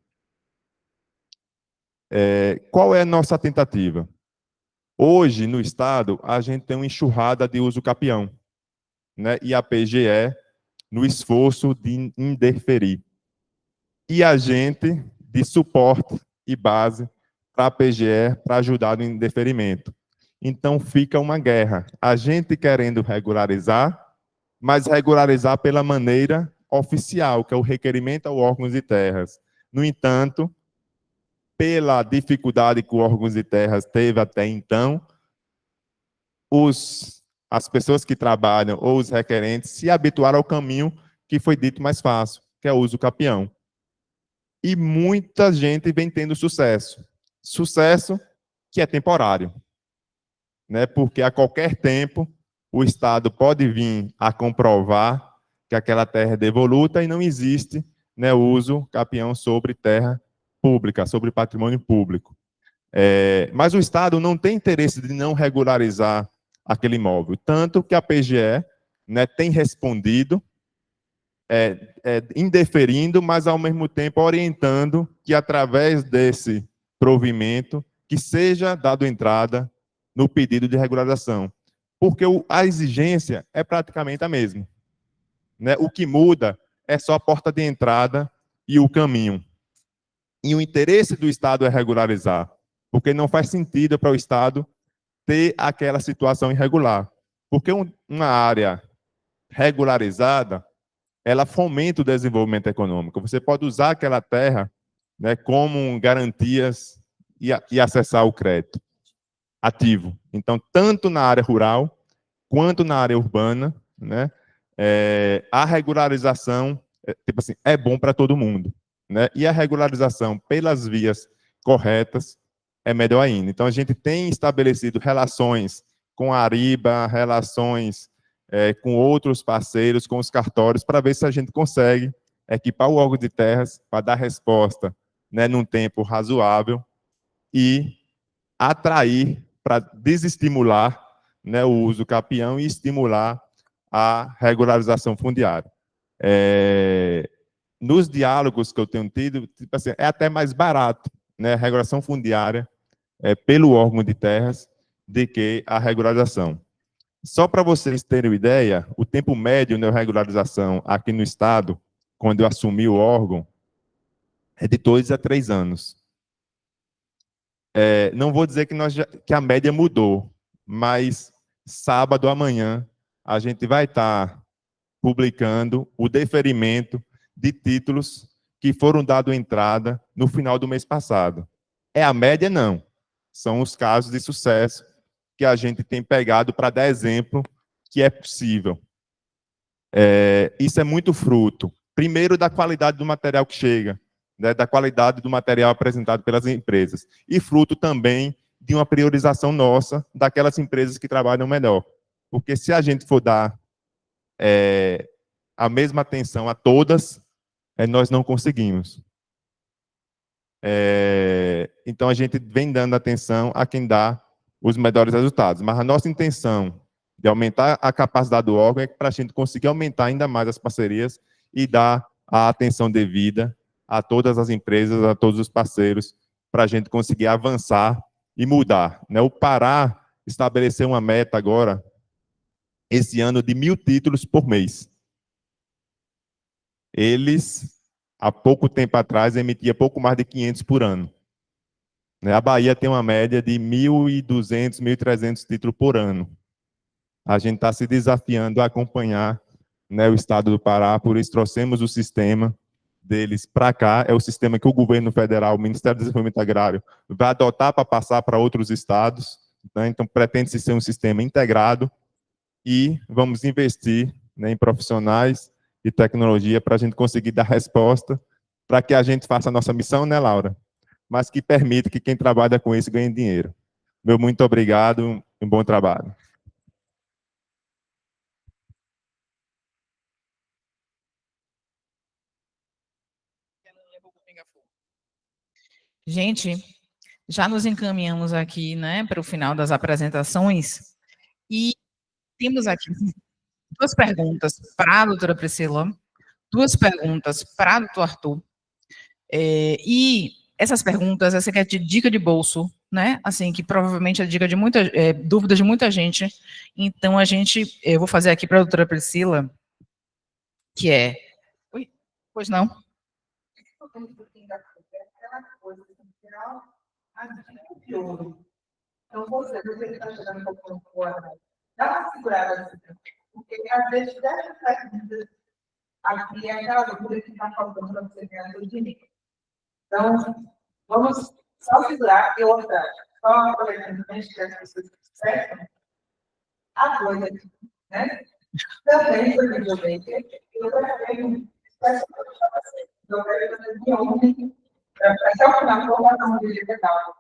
Qual é a nossa tentativa? Hoje, no Estado, a gente tem uma enxurrada de uso capião, né, e a PGE no esforço de indeferir. E a gente de suporte e base para a PGE para ajudar no indeferimento. Então, fica uma guerra. A gente querendo regularizar, mas regularizar pela maneira oficial, que é o requerimento ao órgãos de terras. No entanto, pela dificuldade que o órgãos de terras teve até então, as pessoas que trabalham ou os requerentes se habituaram ao caminho que foi dito mais fácil, que é o uso capião. E muita gente vem tendo sucesso. Sucesso que é temporário, né? Porque a qualquer tempo o Estado pode vir a comprovar que aquela terra é devoluta e não existe né, uso capião sobre terra pública, sobre patrimônio público. Mas o Estado não tem interesse de não regularizar aquele imóvel, tanto que a PGE, né, tem respondido, indeferindo, mas ao mesmo tempo orientando que através desse provimento que seja dado entrada no pedido de regularização, porque a exigência é praticamente a mesma, né? O que muda é só a porta de entrada e o caminho. E o interesse do Estado é regularizar, porque não faz sentido para o Estado ter aquela situação irregular, porque uma área regularizada, ela fomenta o desenvolvimento econômico. Você pode usar aquela terra, né, como garantias e acessar o crédito ativo. Então, tanto na área rural quanto na área urbana, né, a regularização, tipo assim, é bom para todo mundo, né? E a regularização pelas vias corretas é melhor ainda. Então, a gente tem estabelecido relações com a Ariba, relações com outros parceiros, com os cartórios, para ver se a gente consegue equipar o órgão de terras para dar resposta, né, num tempo razoável e atrair para desestimular, né, o uso capião e estimular a regularização fundiária. Nos diálogos que eu tenho tido, tipo assim, é até mais barato, né, a regulação fundiária pelo órgão de terras do que a regularização. Só para vocês terem uma ideia, o tempo médio de regularização aqui no Estado, quando eu assumi o órgão, é de 2 a 3 anos. Não vou dizer que a média mudou, mas sábado amanhã a gente vai estar publicando o deferimento de títulos que foram dados entrada no final do mês passado. É a média? Não. São os casos de sucesso que a gente tem pegado para dar exemplo que é possível. Isso é muito fruto, primeiro, da qualidade do material que chega, né, da qualidade do material apresentado pelas empresas, e fruto também de uma priorização nossa daquelas empresas que trabalham melhor. Porque se a gente for dar a mesma atenção a todas, nós não conseguimos. Então, a gente vem dando atenção a quem dá os melhores resultados. Mas a nossa intenção de aumentar a capacidade do órgão é para a gente conseguir aumentar ainda mais as parcerias e dar a atenção devida a todas as empresas, a todos os parceiros, para a gente conseguir avançar e mudar, né? O Pará estabeleceu uma meta agora, esse ano, de 1.000 títulos por mês. Eles, há pouco tempo atrás, emitiam pouco mais de 500 por ano. A Bahia tem uma média de 1.200, 1.300 títulos por ano. A gente está se desafiando a acompanhar, né, o Estado do Pará, por isso trouxemos o sistema deles para cá, é o sistema que o governo federal, o Ministério do Desenvolvimento Agrário, vai adotar para passar para outros estados, né? Então, pretende-se ser um sistema integrado e vamos investir, né, em profissionais e tecnologia para a gente conseguir dar resposta, para que a gente faça a nossa missão, né, Laura? Mas que permita que quem trabalha com isso ganhe dinheiro. Meu muito obrigado e um bom trabalho. Gente, já nos encaminhamos aqui, né, para o final das apresentações e temos aqui 2 perguntas para a doutora Priscila, 2 perguntas para o doutor Arthur, e essas perguntas, essa aqui é de dica de bolso, né, assim, que provavelmente é dica de dúvida de muita gente, então eu vou fazer aqui para a doutora Priscila, que é... Oi, pois não? Então, você que está chegando um pouco fora, dá uma segurada, porque às vezes dessas técnicas aqui é aquela loucura que está faltando para você ganhar seu dinheiro. Então, vamos só segurar e outra, só aproveitando que as pessoas certas, a coisa, né? Também foi videomaker, eu também espécie de você. Eu quero fazer de ontem, até o final, formação digital.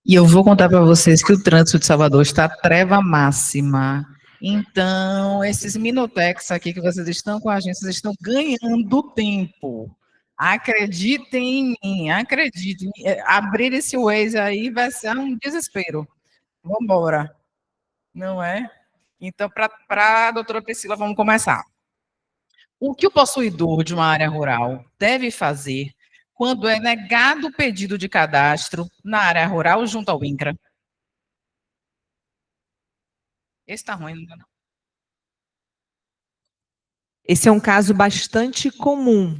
E eu vou contar para vocês que o trânsito de Salvador está treva máxima. Então, esses Minotex aqui que vocês estão com a gente, vocês estão ganhando tempo. Acreditem em mim, acreditem. Abrir esse Waze aí vai ser um desespero. Vamos embora. Não é? Então, para a doutora Priscila, vamos começar. O que o possuidor de uma área rural deve fazer quando é negado o pedido de cadastro na área rural junto ao INCRA? Esse está ruim, não? Esse é um caso bastante comum.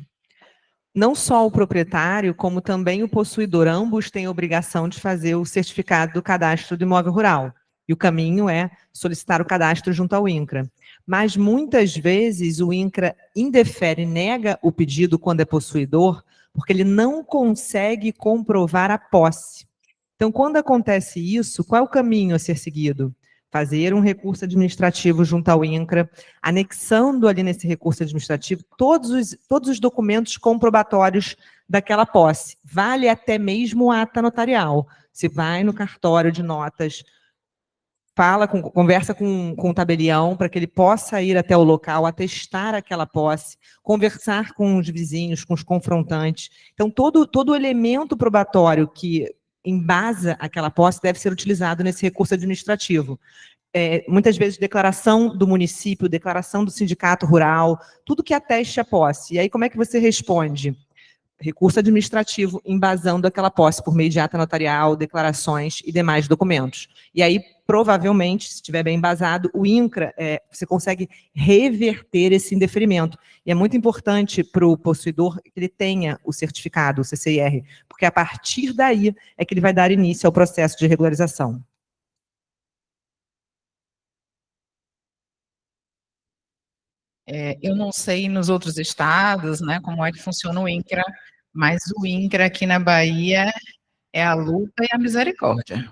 Não só o proprietário, como também o possuidor, ambos têm a obrigação de fazer o certificado do cadastro do imóvel rural. E o caminho é solicitar o cadastro junto ao INCRA. Mas muitas vezes o INCRA indefere, nega o pedido quando é possuidor, porque ele não consegue comprovar a posse. Então, quando acontece isso, qual é o caminho a ser seguido? Fazer um recurso administrativo junto ao INCRA, anexando ali nesse recurso administrativo todos os documentos comprobatórios daquela posse. Vale até mesmo a ata notarial. Você vai no cartório de notas, conversa com o tabelião para que ele possa ir até o local, atestar aquela posse, conversar com os vizinhos, com os confrontantes. Então, todo o elemento probatório que embasa aquela posse deve ser utilizado nesse recurso administrativo. Muitas vezes declaração do município, declaração do sindicato rural, tudo que ateste a posse. E aí como é que você responde? Recurso administrativo embasando aquela posse por meio de ata notarial, declarações e demais documentos. E aí, provavelmente, se estiver bem embasado, o INCRA, você consegue reverter esse indeferimento. E é muito importante para o possuidor que ele tenha o certificado, o CCIR, porque a partir daí é que ele vai dar início ao processo de regularização. Eu não sei nos outros estados, né, como é que funciona o INCRA, mas o INCRA aqui na Bahia é a luta e a misericórdia.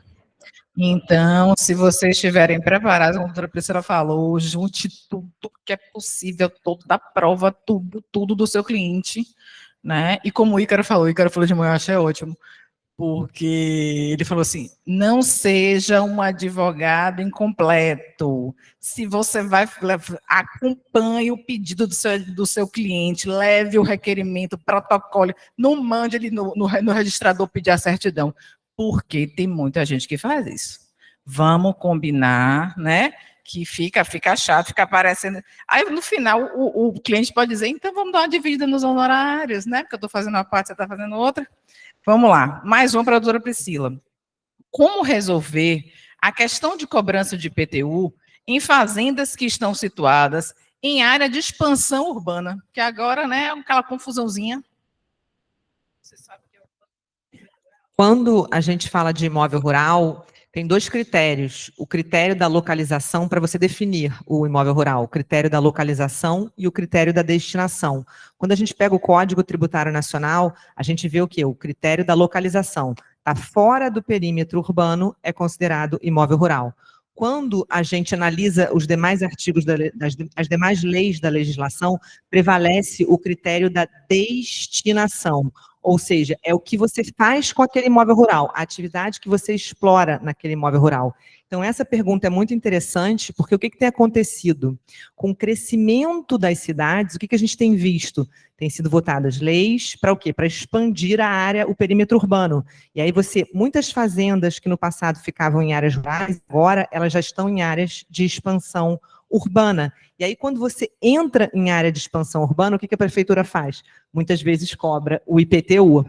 Então, se vocês estiverem preparados, como a doutora Priscila falou, junte tudo que é possível, toda a prova, tudo do seu cliente, né? E como o Ícaro falou de manhã, eu achei ótimo, porque ele falou assim, não seja um advogado incompleto. Se você vai, acompanhe o pedido do seu cliente, leve o requerimento, protocole, não mande ele no registrador pedir a certidão, porque tem muita gente que faz isso. Vamos combinar, né? Que fica chato, fica aparecendo. Aí, no final, o cliente pode dizer, então vamos dar uma dividida nos honorários, né? Porque eu estou fazendo uma parte, você está fazendo outra. Vamos lá, mais uma para a doutora Priscila. Como resolver a questão de cobrança de IPTU em fazendas que estão situadas em área de expansão urbana? Que agora, né, é aquela confusãozinha. Você sabe que Quando a gente fala de imóvel rural, tem dois critérios. O critério da localização para você definir o imóvel rural, o critério da localização e o critério da destinação. Quando a gente pega o Código Tributário Nacional, a gente vê o quê? O critério da localização. Está fora do perímetro urbano, é considerado imóvel rural. Quando a gente analisa os demais artigos, as demais leis da legislação, prevalece o critério da destinação. Ou seja, é o que você faz com aquele imóvel rural, a atividade que você explora naquele imóvel rural. Então, essa pergunta é muito interessante, porque o que tem acontecido? Com o crescimento das cidades, o que a gente tem visto? Tem sido votadas leis para o quê? Para expandir a área, o perímetro urbano. E aí muitas fazendas que no passado ficavam em áreas rurais, agora elas já estão em áreas de expansão urbana. E aí, quando você entra em área de expansão urbana, o que a prefeitura faz? Muitas vezes cobra o IPTU.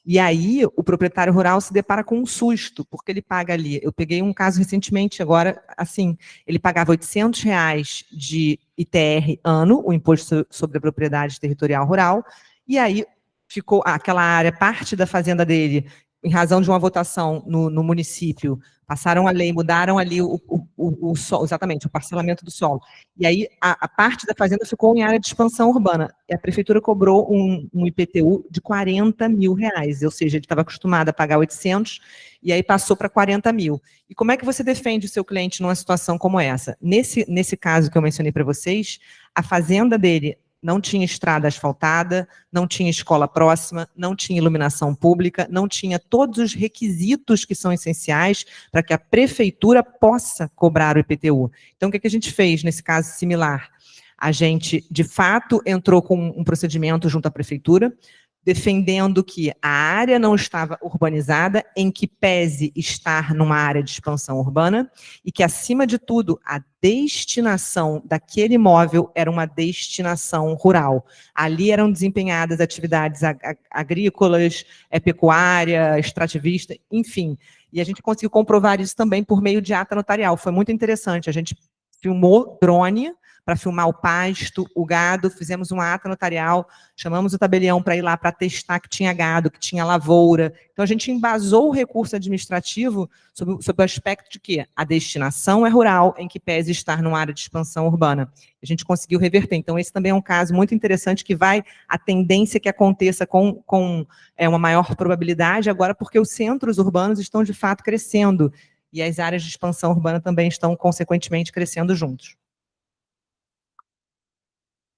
E aí, o proprietário rural se depara com um susto, porque ele paga ali. Eu peguei um caso recentemente, agora, assim, ele pagava R$800 de ITR ano, o Imposto sobre a Propriedade Territorial Rural, e aí ficou aquela área, parte da fazenda dele, em razão de uma votação no município, passaram a lei, mudaram ali o solo, exatamente, o parcelamento do solo. E aí a parte da fazenda ficou em área de expansão urbana. E a prefeitura cobrou um IPTU de R$40 mil, ou seja, ele estava acostumado a pagar 800 e aí passou para 40 mil. E como é que você defende o seu cliente numa situação como essa? Nesse caso que eu mencionei para vocês, a fazenda dele Não tinha estrada asfaltada, não tinha escola próxima, não tinha iluminação pública, não tinha todos os requisitos que são essenciais para que a prefeitura possa cobrar o IPTU. Então, o que a gente fez nesse caso similar? A gente, de fato, entrou com um procedimento junto à prefeitura, defendendo que a área não estava urbanizada, em que pese estar numa área de expansão urbana, e que, acima de tudo, a destinação daquele imóvel era uma destinação rural. Ali eram desempenhadas atividades agrícolas, pecuária, extrativista, enfim. E a gente conseguiu comprovar isso também por meio de ata notarial. Foi muito interessante. A gente filmou drone para filmar o pasto, o gado, fizemos uma ata notarial, chamamos o tabelião para ir lá para testar que tinha gado, que tinha lavoura. Então, a gente embasou o recurso administrativo sob o aspecto de que a destinação é rural, em que pese estar numa área de expansão urbana. A gente conseguiu reverter. Então, esse também é um caso muito interessante que vai, a tendência que aconteça com uma maior probabilidade agora, porque os centros urbanos estão, de fato, crescendo, e as áreas de expansão urbana também estão, consequentemente, crescendo juntos.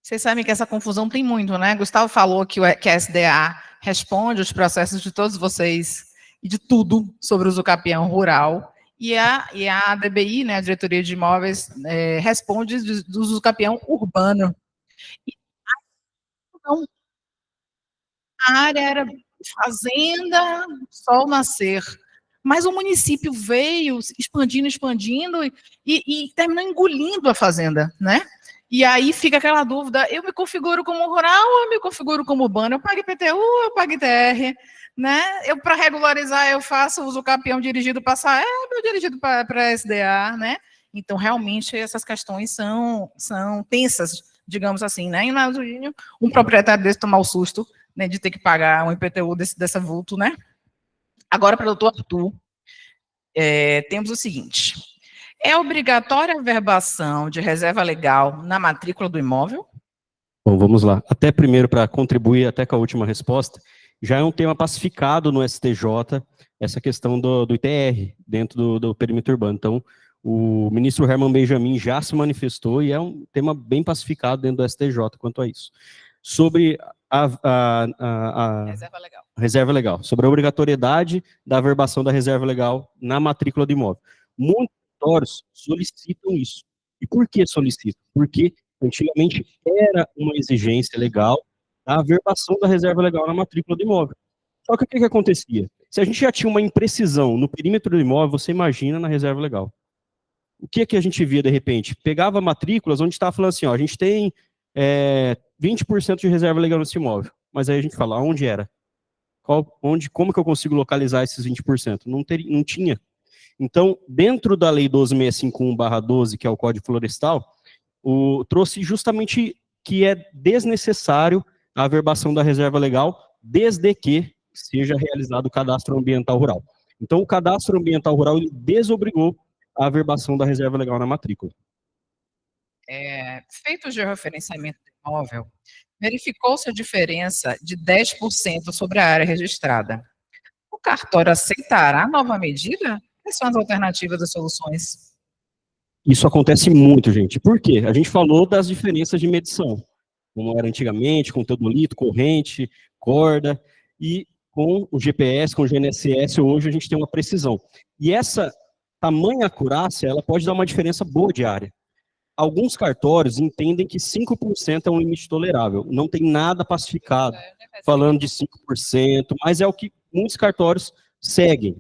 Vocês sabem que essa confusão tem muito, né? Gustavo falou que a SDA responde os processos de todos vocês e de tudo sobre o usucapião rural, e a DBI, né, a Diretoria de Imóveis, responde do usucapião urbano. E, então, a área era fazenda, sol nascer, mas o município veio expandindo e terminou engolindo a fazenda, né? E aí fica aquela dúvida, eu me configuro como rural ou eu me configuro como urbano? Eu pago IPTU ou eu pago ITR? Né? Para regularizar, eu faço uso capião dirigido para SAEB ou dirigido para SDA, né? Então, realmente, essas questões são tensas, digamos assim, né? E na Junho, um proprietário desse tomar o susto, né, de ter que pagar um IPTU dessa vulto, né? Agora, para o doutor Arthur, temos o seguinte: é obrigatória a verbação de reserva legal na matrícula do imóvel? Bom, vamos lá. Até primeiro, para contribuir até com a última resposta, já é um tema pacificado no STJ, essa questão do ITR, dentro do perímetro urbano. Então, o ministro Herman Benjamin já se manifestou e é um tema bem pacificado dentro do STJ quanto a isso. Sobre a reserva legal, sobre a obrigatoriedade da verbação da reserva legal na matrícula do imóvel. Muitos cartórios solicitam isso. E por que solicitam? Porque antigamente era uma exigência legal a verbação da reserva legal na matrícula do imóvel. Só que o que acontecia? Se a gente já tinha uma imprecisão no perímetro do imóvel, você imagina na reserva legal. O que a gente via de repente? Pegava matrículas onde estava falando assim, ó, a gente tem 20% de reserva legal nesse imóvel. Mas aí a gente fala, onde era? Como que eu consigo localizar esses 20%? Não tinha. Então, dentro da Lei 12.651/12, que é o Código Florestal, trouxe justamente que é desnecessário a averbação da reserva legal, desde que seja realizado o cadastro ambiental rural. Então, o cadastro ambiental rural ele desobrigou a averbação da reserva legal na matrícula. Feito o georreferenciamento do imóvel, verificou-se a diferença de 10% sobre a área registrada. O cartório aceitará a nova medida? Quais são as alternativas das soluções? Isso acontece muito, gente. Por quê? A gente falou das diferenças de medição, como era antigamente, com teodolito, corrente, corda, e com o GPS, com o GNSS, hoje a gente tem uma precisão. E essa tamanha acurácia, ela pode dar uma diferença boa de área. Alguns cartórios entendem que 5% é um limite tolerável. Não tem nada pacificado falando de 5%, mas é o que muitos cartórios seguem.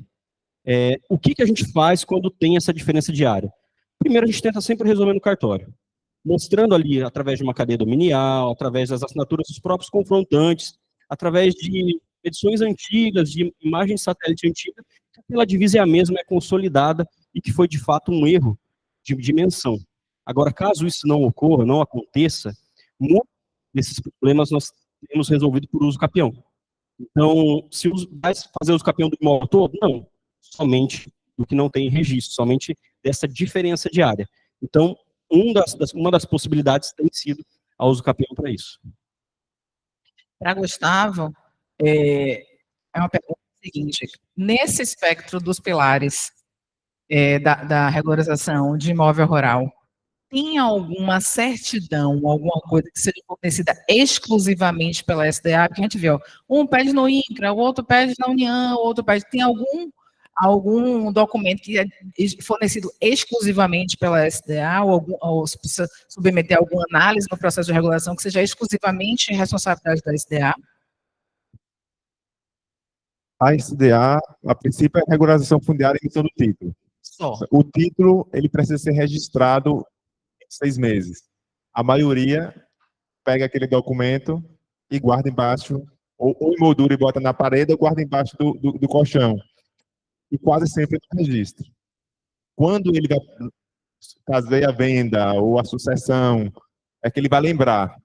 O que a gente faz quando tem essa diferença de área? Primeiro, a gente tenta sempre resolver no cartório, mostrando ali, através de uma cadeia dominial, através das assinaturas dos próprios confrontantes, através de edições antigas, de imagens de satélite antiga, que aquela divisa é a mesma, é consolidada e que foi, de fato, um erro de dimensão. Agora, caso isso não ocorra, não aconteça, muitos desses problemas nós temos resolvido por uso capião. Então, se vai fazer uso capião do imóvel todo? Não, somente do que não tem registro, somente dessa diferença de área. Então, uma das possibilidades tem sido a uso capião para isso. Para Gustavo, é uma pergunta seguinte: nesse espectro dos pilares da regularização de imóvel rural, tem alguma certidão, alguma coisa que seja fornecida exclusivamente pela SDA, porque a gente vê, ó, um pede no INCRA, o outro pede na União, o outro pede, tem algum documento que é fornecido exclusivamente pela SDA, ou se precisa submeter alguma análise no processo de regulação que seja exclusivamente responsabilidade da SDA? A SDA, a princípio, é a regularização fundiária e emissão do título. Só. O título, ele precisa ser registrado em 6 meses. A maioria pega aquele documento e guarda embaixo, ou emoldura e bota na parede, ou guarda embaixo do colchão. E quase sempre no registro. Quando ele vai fazer a venda ou a sucessão, é que ele vai lembrar.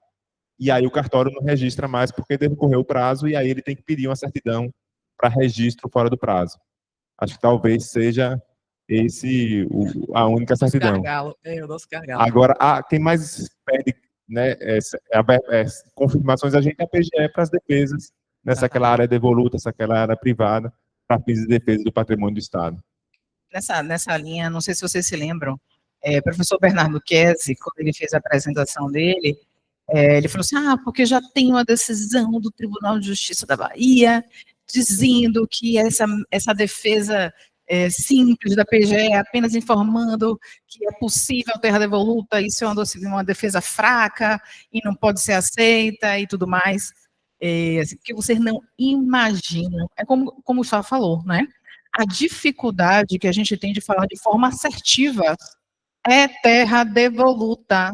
E aí o cartório não registra mais porque decorreu o prazo e aí ele tem que pedir uma certidão para registro fora do prazo. Acho que talvez seja esse a única certidão. O nosso gargalo. Agora, quem mais pede, né, confirmações a gente é a PGE para as defesas, nessa aquela área devoluta, aquela área privada, para fins de defesa do patrimônio do Estado. Nessa linha, não sei se vocês se lembram, professor Bernardo Kesi, quando ele fez a apresentação dele, ele falou assim, porque já tem uma decisão do Tribunal de Justiça da Bahia dizendo que essa defesa simples da PGE, apenas informando que é possível terra devoluta, isso é uma defesa fraca e não pode ser aceita e tudo mais, assim, que vocês não imaginam, é como o Gustavo falou, né? A dificuldade que a gente tem de falar de forma assertiva é terra devoluta.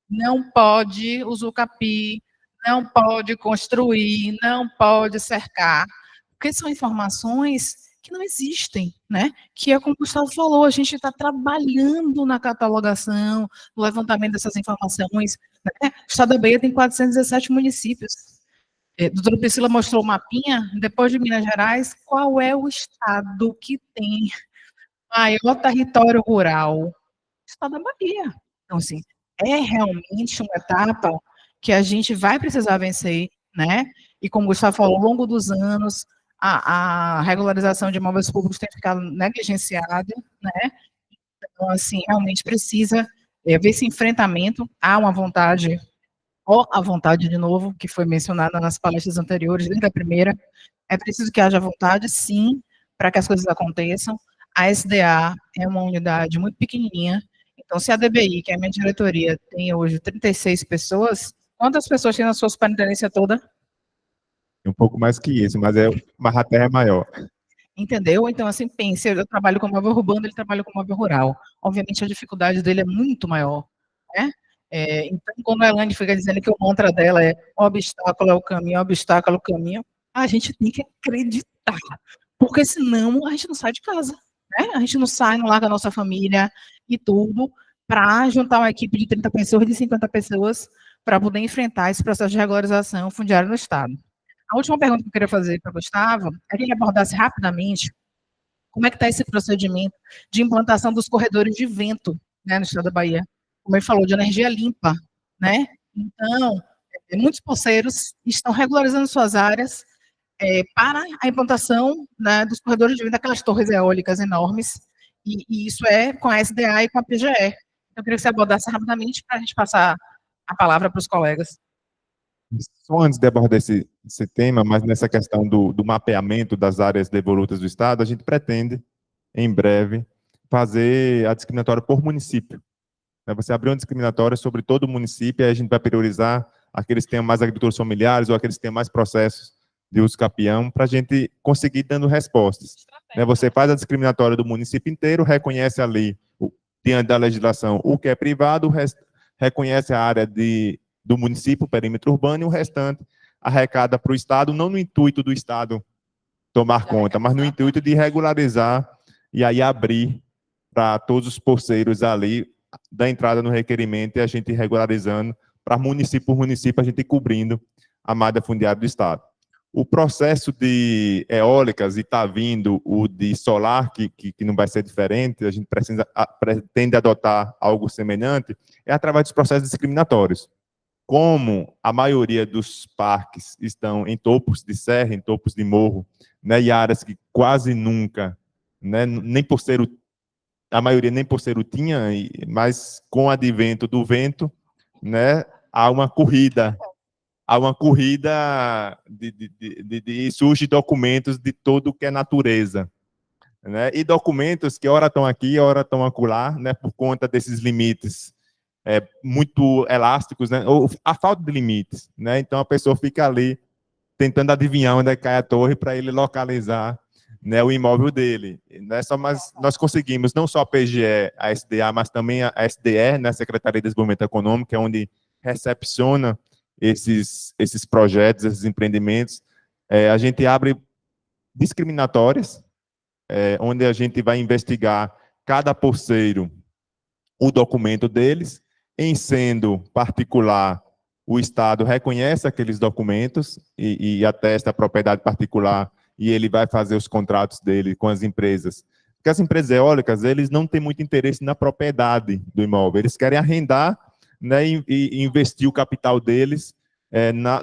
Não pode usucapi, não pode construir, não pode cercar, porque são informações que não existem, né? Que é como o Gustavo falou, a gente está trabalhando na catalogação, no levantamento dessas informações, né? O Estado da Bahia tem 417 municípios. A doutora Priscila mostrou o mapinha, depois de Minas Gerais, qual é o estado que tem maior território rural? O Estado da Bahia. Então, assim, é realmente uma etapa que a gente vai precisar vencer, né? E como o Gustavo falou, ao longo dos anos, a regularização de imóveis públicos tem ficado negligenciada, né? Então, assim, realmente precisa ver esse enfrentamento. Há uma vontade, a vontade de novo, que foi mencionada nas palestras anteriores, desde a primeira, é preciso que haja vontade, sim, para que as coisas aconteçam. A SDA é uma unidade muito pequenininha, então se a DBI, que é a minha diretoria, tem hoje 36 pessoas, quantas pessoas tem na sua superintendência toda? Um pouco mais que isso, mas a terra é maior. Entendeu? Então, assim, pense, eu trabalho com móvel urbano, ele trabalha com móvel rural. Obviamente, a dificuldade dele é muito maior, né? Então, quando a Elaine fica dizendo que o mantra dela é obstáculo é o caminho, obstáculo é o caminho, a gente tem que acreditar, porque senão a gente não sai de casa, né? A gente não sai, não larga a nossa família e tudo, para juntar uma equipe de 30 pessoas, de 50 pessoas, para poder enfrentar esse processo de regularização fundiária no Estado. A última pergunta que eu queria fazer para o Gustavo é que ele abordasse rapidamente como é que está esse procedimento de implantação dos corredores de vento, né, no Estado da Bahia. Como ele falou, de energia limpa, né? Então, muitos poceiros estão regularizando suas áreas para a implantação, né, dos corredores de vento, daquelas torres eólicas enormes, e isso é com a SDA e com a PGE. Eu queria que você abordasse rapidamente para a gente passar a palavra para os colegas. Só antes de abordar esse tema, mas nessa questão do mapeamento das áreas devolutas do Estado, a gente pretende, em breve, fazer a discriminatória por município. Você abrir uma discriminatória sobre todo o município, e aí a gente vai priorizar aqueles que tenham mais agricultores familiares ou aqueles que tenham mais processos de uso capião, para a gente conseguir dando respostas. Você faz a discriminatória do município inteiro, reconhece ali, diante da legislação, o que é privado, reconhece a área do município, o perímetro urbano, e o restante arrecada para o Estado, não no intuito do Estado tomar conta, mas no intuito de regularizar e aí abrir para todos os poceiros ali, da entrada no requerimento e a gente regularizando, para município por município, a gente cobrindo a malha fundiária do Estado. O processo de eólicas, e está vindo o de solar, que não vai ser diferente, a gente pretende adotar algo semelhante, é através dos processos discriminatórios. Como a maioria dos parques estão em topos de serra, em topos de morro, né, e áreas que quase nunca, né, nem por ser a maioria nem pulseiro tinha, mas com o advento do vento, né, há uma corrida de surge documentos de todo que é natureza, né, e documentos que ora estão aqui, ora estão acolá, né, por conta desses limites muito elásticos, né, ou a falta de limites, né, então a pessoa fica ali tentando adivinhar onde é que cai a torre para ele localizar, né, o imóvel dele. Mas nós conseguimos não só a PGE, a SDA, mas também a SDE, né, Secretaria de Desenvolvimento Econômico, é onde recepciona esses projetos, esses empreendimentos. A gente abre discriminatórias, onde a gente vai investigar cada pulseiro, o documento deles, em sendo particular, o Estado reconhece aqueles documentos e atesta a propriedade particular, e ele vai fazer os contratos dele com as empresas. Porque as empresas eólicas, eles não têm muito interesse na propriedade do imóvel, eles querem arrendar, né, e investir o capital deles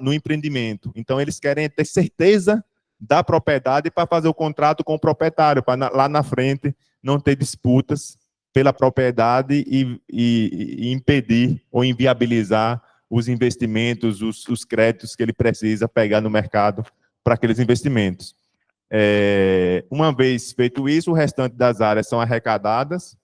no empreendimento. Então, eles querem ter certeza da propriedade para fazer o contrato com o proprietário, para lá na frente não ter disputas pela propriedade e impedir ou inviabilizar os investimentos, os créditos que ele precisa pegar no mercado para aqueles investimentos. Uma vez feito isso, o restante das áreas são arrecadadas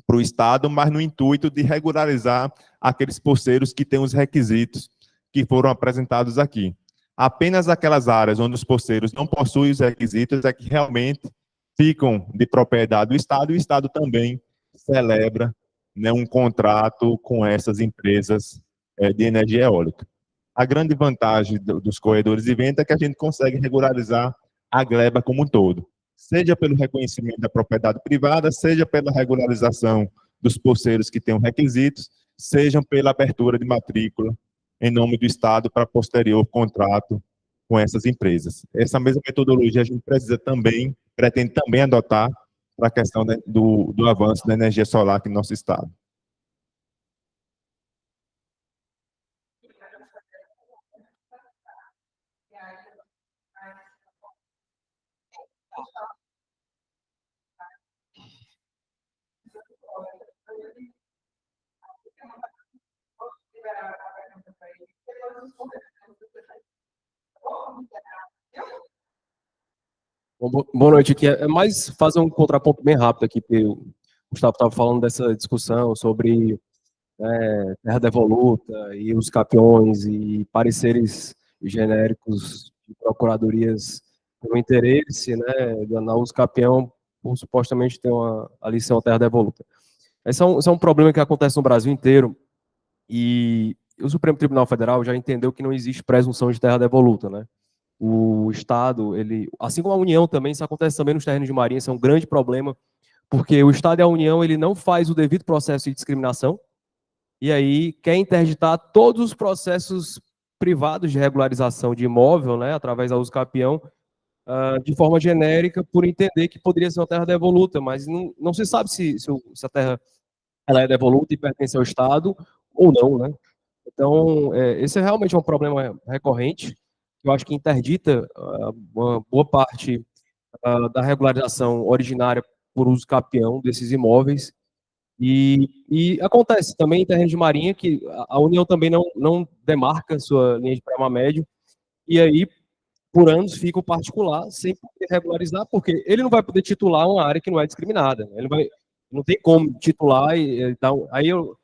para o Estado, mas no intuito de regularizar aqueles pulseiros que têm os requisitos que foram apresentados aqui. Apenas aquelas áreas onde os pulseiros não possuem os requisitos é que realmente ficam de propriedade do Estado, e o Estado também celebra, né, um contrato com essas empresas de energia eólica. A grande vantagem dos corredores de vento é que a gente consegue regularizar a gleba como um todo, seja pelo reconhecimento da propriedade privada, seja pela regularização dos pulseiros que tenham requisitos, seja pela abertura de matrícula em nome do Estado para posterior contrato com essas empresas. Essa mesma metodologia a gente pretende também adotar para a questão do avanço da energia solar aqui no nosso Estado. Boa noite aqui. É mais fazer um contraponto bem rápido aqui, porque o Gustavo estava falando dessa discussão sobre terra devoluta e os capiões e pareceres genéricos de procuradorias com interesse, né, na uso capião por supostamente ter ali ser uma terra devoluta. Esse é um problema que acontece no Brasil inteiro, e o Supremo Tribunal Federal já entendeu que não existe presunção de terra devoluta, né? O Estado, assim como a União também, isso acontece também nos terrenos de marinha, isso é um grande problema, porque o Estado e a União, ele não faz o devido processo de discriminação, e aí quer interditar todos os processos privados de regularização de imóvel, né, através da uso capião, de forma genérica, por entender que poderia ser uma terra devoluta, mas não se sabe se a terra ela é devoluta e pertence ao Estado ou não, né? Então, esse é realmente um problema recorrente. Eu acho que interdita uma boa parte da regularização originária por uso capião desses imóveis. E acontece também em terreno de marinha que a União também não demarca sua linha de pré médio, e aí, por anos, fica o particular sem poder regularizar, porque ele não vai poder titular uma área que não é discriminada. Ele não tem como titular. Então, aí o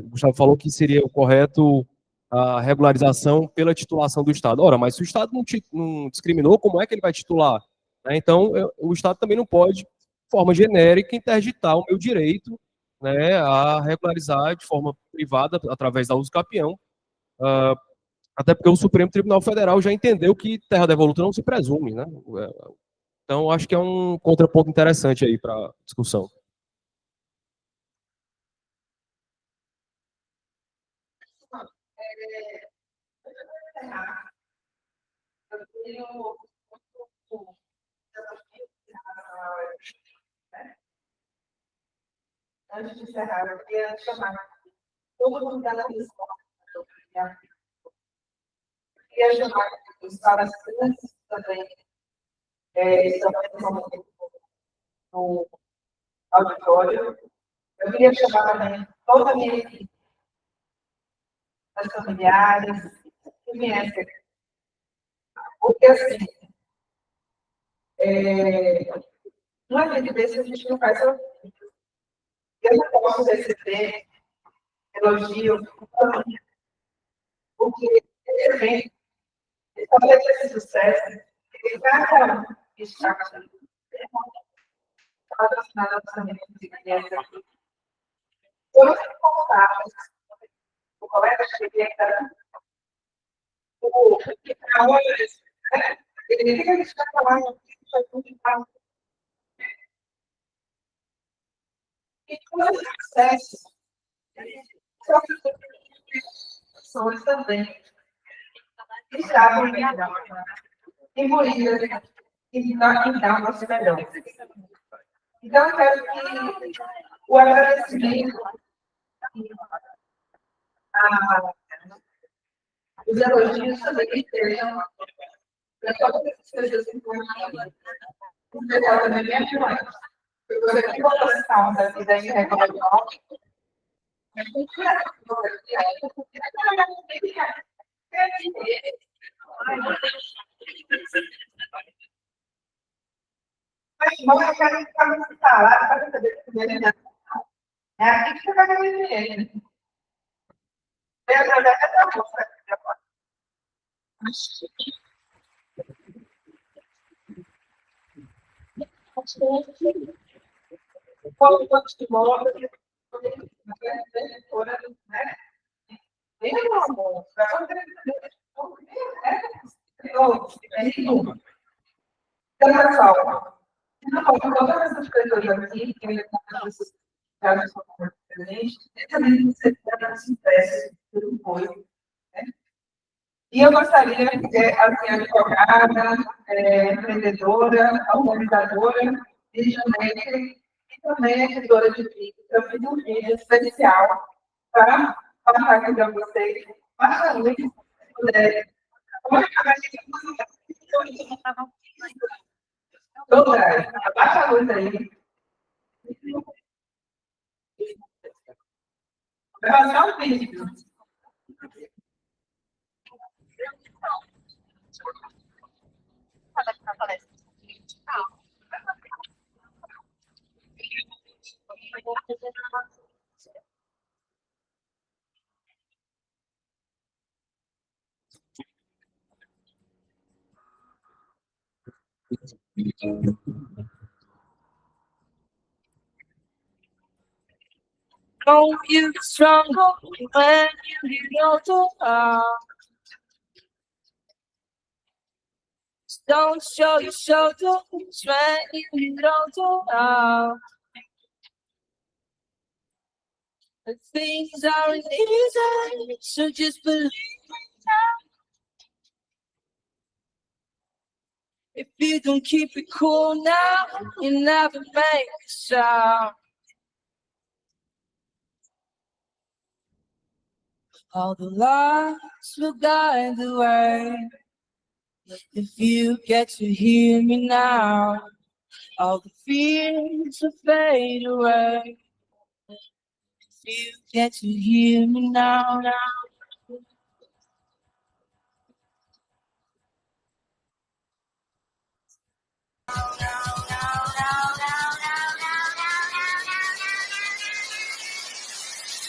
Gustavo falou que seria o correto a regularização pela titulação do Estado. Ora, mas se o Estado não discriminou, como é que ele vai titular? Então, o Estado também não pode, de forma genérica, interditar o meu direito, né, a regularizar de forma privada, através da uso capião, até porque o Supremo Tribunal Federal já entendeu que terra devoluta não se presume, né? Então, acho que é um contraponto interessante aí para a discussão. Antes de encerrar, eu queria chamar todo mundo da atenção. Eu queria chamar os palestrantes também, estão no auditório. Eu queria chamar também toda a minha equipe, as familiares, que viessem. Porque, assim, no evento desse, a gente não faz sozinho. Eu não posso receber elogio, porque esse evento, talvez esse sucesso, ele cada um que está aqui, patrocinado também de criança aqui. Todos os contatos, o colega Xavier, o Caolhas, ele fica me falando e todos os processos são pessoas também que estavam envolvidas em dar o nosso melhor. Então, eu quero que o agradecimento, os elogios também estejam para todas as pessoas que estão aqui. O pessoal também é muito mais. Eu vou aqui botar da vida em recordar. Mas não, eu quero ficar muito falado para saber se ele é aqui que você vai ganhar dinheiro. Essa moça aqui agora. Quantos que moram, né? Tem amor, vai fazer. Então, pessoal, todas essas pessoas aqui, que ainda estão nesses casos presentes, também você se impresso pelo apoio. E eu gostaria de ser assim, advogada, empreendedora, organizadora, dirigente e também editora de vídeo. Eu fiz um vídeo especial para passar aqui para vocês. Baixa a luz, se puderem. Abaixa a luz aí. Vai passar um vídeo. Know you struggle when you don't know how. Don't show your shoulders when you don't know how. The things aren't easy, so just believe it now. If you don't keep it cool now, you never make a sound. All the lights will guide the way. If you get to hear me now, all the fears will fade away. If you get to hear me now.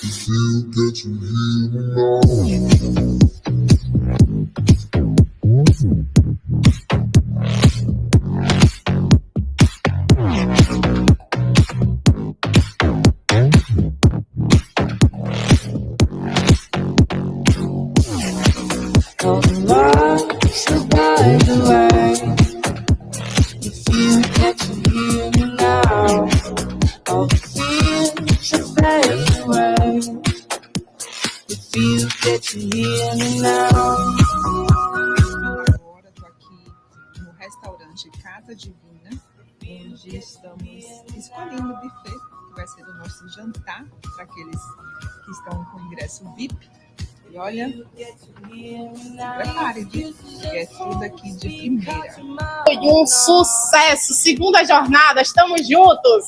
If you get to hear me now. All the lights will guide the way. If you get to hear me now, all the fears will fade away. If you get to hear me now. Agora estou aqui no restaurante Casa Divina, onde estamos escolhendo o buffet, que vai ser o nosso jantar para aqueles que estão com ingresso VIP. E olha, prepare, viu? Que é tudo aqui de primeira. Foi um sucesso. Segunda jornada, estamos juntos.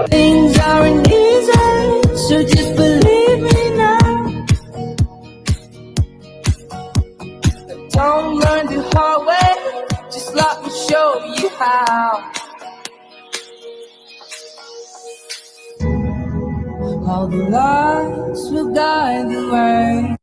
Things aren't easy, so just believe me now. Don't learn the hard way, just let me show you how. All the lights will guide the way.